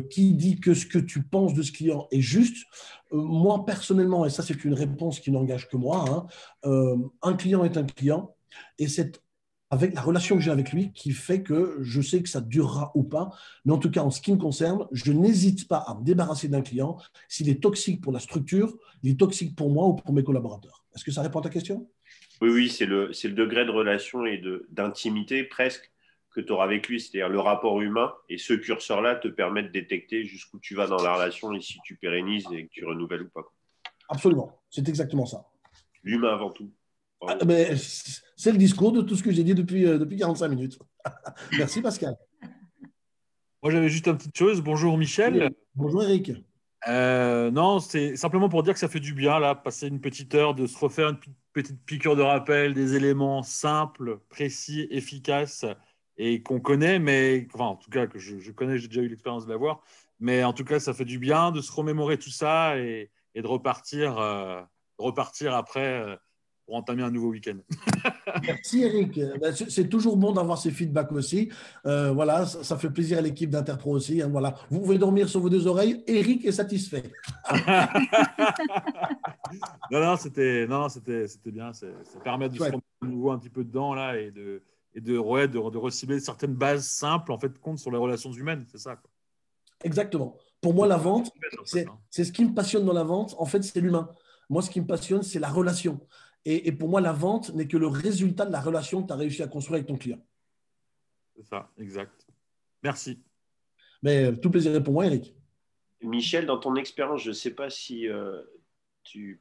Qui dit que ce que tu penses de ce client est juste. Moi, personnellement, et ça c'est une réponse qui n'engage que moi, un client est un client, et c'est avec la relation que j'ai avec lui qui fait que je sais que ça durera ou pas. Mais en tout cas, en ce qui me concerne, je n'hésite pas à me débarrasser d'un client s'il est toxique pour la structure, il est toxique pour moi ou pour mes collaborateurs. Est-ce que ça répond à ta question ? Oui, c'est le degré de relation et d'intimité presque que tu auras avec lui, c'est-à-dire le rapport humain. Et ce curseur-là te permet de détecter jusqu'où tu vas dans la relation et si tu pérennises et que tu renouvelles ou pas. Absolument, c'est exactement ça. L'humain avant tout. Mais c'est le discours de tout ce que j'ai dit depuis 45 minutes. Merci Pascal. Moi, j'avais juste une petite chose. Bonjour Michel. Bonjour Eric. Non, c'est simplement pour dire que ça fait du bien, là, passer une petite heure, de se refaire une petite piqûre de rappel, des éléments simples, précis, efficaces et qu'on connaît, mais enfin, en tout cas, que je connais, j'ai déjà eu l'expérience de l'avoir, mais en tout cas, ça fait du bien de se remémorer tout ça et de repartir après pour entamer un nouveau week-end. Merci Eric. Ben, c'est toujours bon d'avoir ces feedbacks aussi. Voilà, ça fait plaisir à l'équipe d'Interpro aussi, hein, voilà. Vous pouvez dormir sur vos deux oreilles. Eric est satisfait. C'était bien. Ça permet de se Chouette. remettre de nouveau un petit peu dedans là de recibler certaines bases simples en fait compte sur les relations humaines, c'est ça, quoi. Exactement. Pour moi, la vente, En fait, hein. c'est ce qui me passionne dans la vente. En fait, c'est l'humain. Moi, ce qui me passionne, c'est la relation. Et pour moi, la vente n'est que le résultat de la relation que tu as réussi à construire avec ton client. C'est ça, exact. Merci. Mais tout plaisir est pour moi, Eric. Michel, dans ton expérience, je ne sais pas si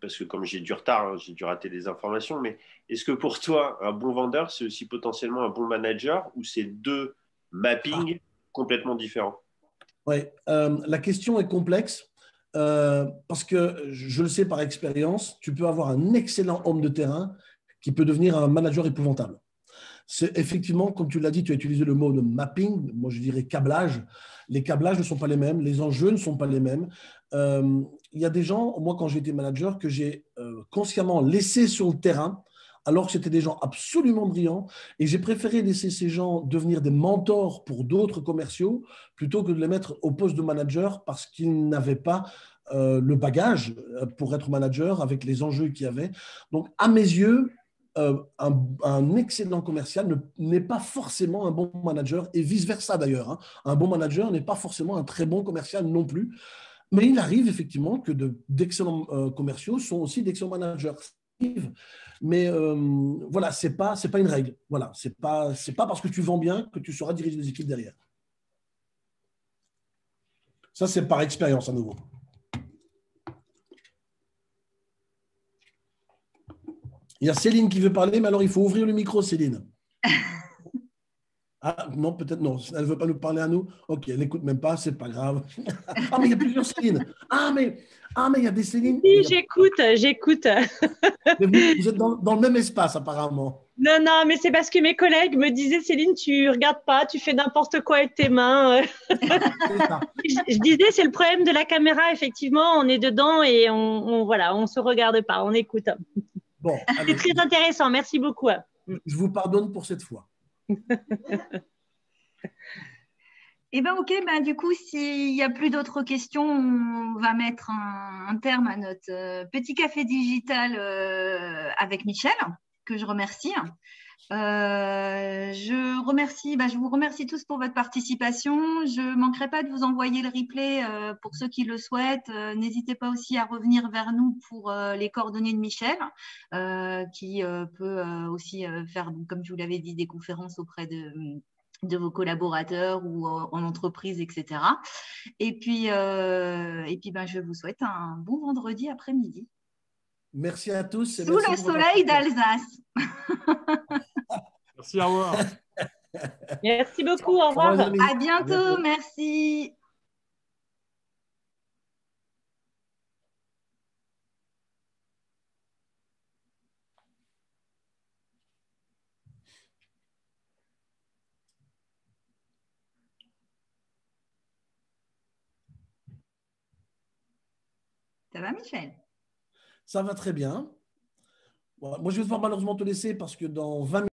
parce que comme j'ai du retard, hein, j'ai dû rater des informations, mais est-ce que pour toi, un bon vendeur, c'est aussi potentiellement un bon manager ou c'est deux mappings complètement différents? Oui, la question est complexe parce que je le sais par expérience, tu peux avoir un excellent homme de terrain qui peut devenir un manager épouvantable. C'est effectivement, comme tu l'as dit, tu as utilisé le mot de mapping, moi je dirais câblage. Les câblages ne sont pas les mêmes, les enjeux ne sont pas les mêmes. Il y a des gens, moi quand j'étais manager, que j'ai consciemment laissé sur le terrain, alors que c'était des gens absolument brillants, et j'ai préféré laisser ces gens devenir des mentors pour d'autres commerciaux, plutôt que de les mettre au poste de manager parce qu'ils n'avaient pas le bagage pour être manager avec les enjeux qu'il y avait. Donc, à mes yeux, un excellent commercial n'est pas forcément un bon manager et vice-versa d'ailleurs, hein. Un bon manager n'est pas forcément un très bon commercial non plus. Mais il arrive effectivement que d'excellents commerciaux sont aussi d'excellents managers. Mais voilà, c'est pas une règle. Voilà, c'est pas parce que tu vends bien que tu sauras diriger des équipes derrière. Ça, c'est par expérience à nouveau. Il y a Céline qui veut parler, mais alors il faut ouvrir le micro, Céline. Ah non, peut-être non. Elle ne veut pas nous parler à nous. Ok, elle n'écoute même pas, c'est pas grave. Ah, mais il y a plusieurs Céline. Ah, mais il y a des Céline. Oui, j'écoute. Mais vous êtes dans le même espace, apparemment. Non, mais c'est parce que mes collègues me disaient, Céline, tu regardes pas, tu fais n'importe quoi avec tes mains. C'est ça. Je disais, c'est le problème de la caméra, effectivement, on est dedans et on se regarde pas, on écoute. Bon, C'est allez, très intéressant, merci beaucoup. je vous pardonne pour cette fois. Eh bien, ok, ben, du coup, s'il n'y a plus d'autres questions, on va mettre un terme à notre petit café digital avec Michel, que je remercie. Je vous remercie tous pour votre participation. Je ne manquerai pas de vous envoyer le replay pour ceux qui le souhaitent. N'hésitez pas aussi à revenir vers nous pour les coordonnées de Michel, qui peut aussi faire, comme je vous l'avais dit, des conférences auprès de vos collaborateurs ou en entreprise, etc. Et puis ben, je vous souhaite un bon vendredi après-midi. Merci à tous. Sous le soleil d'Alsace. Merci, au revoir. Merci beaucoup, au revoir. À bientôt, merci. Ça va, Michel? Ça va très bien. Bon, moi, je vais devoir malheureusement te laisser parce que dans 20 minutes,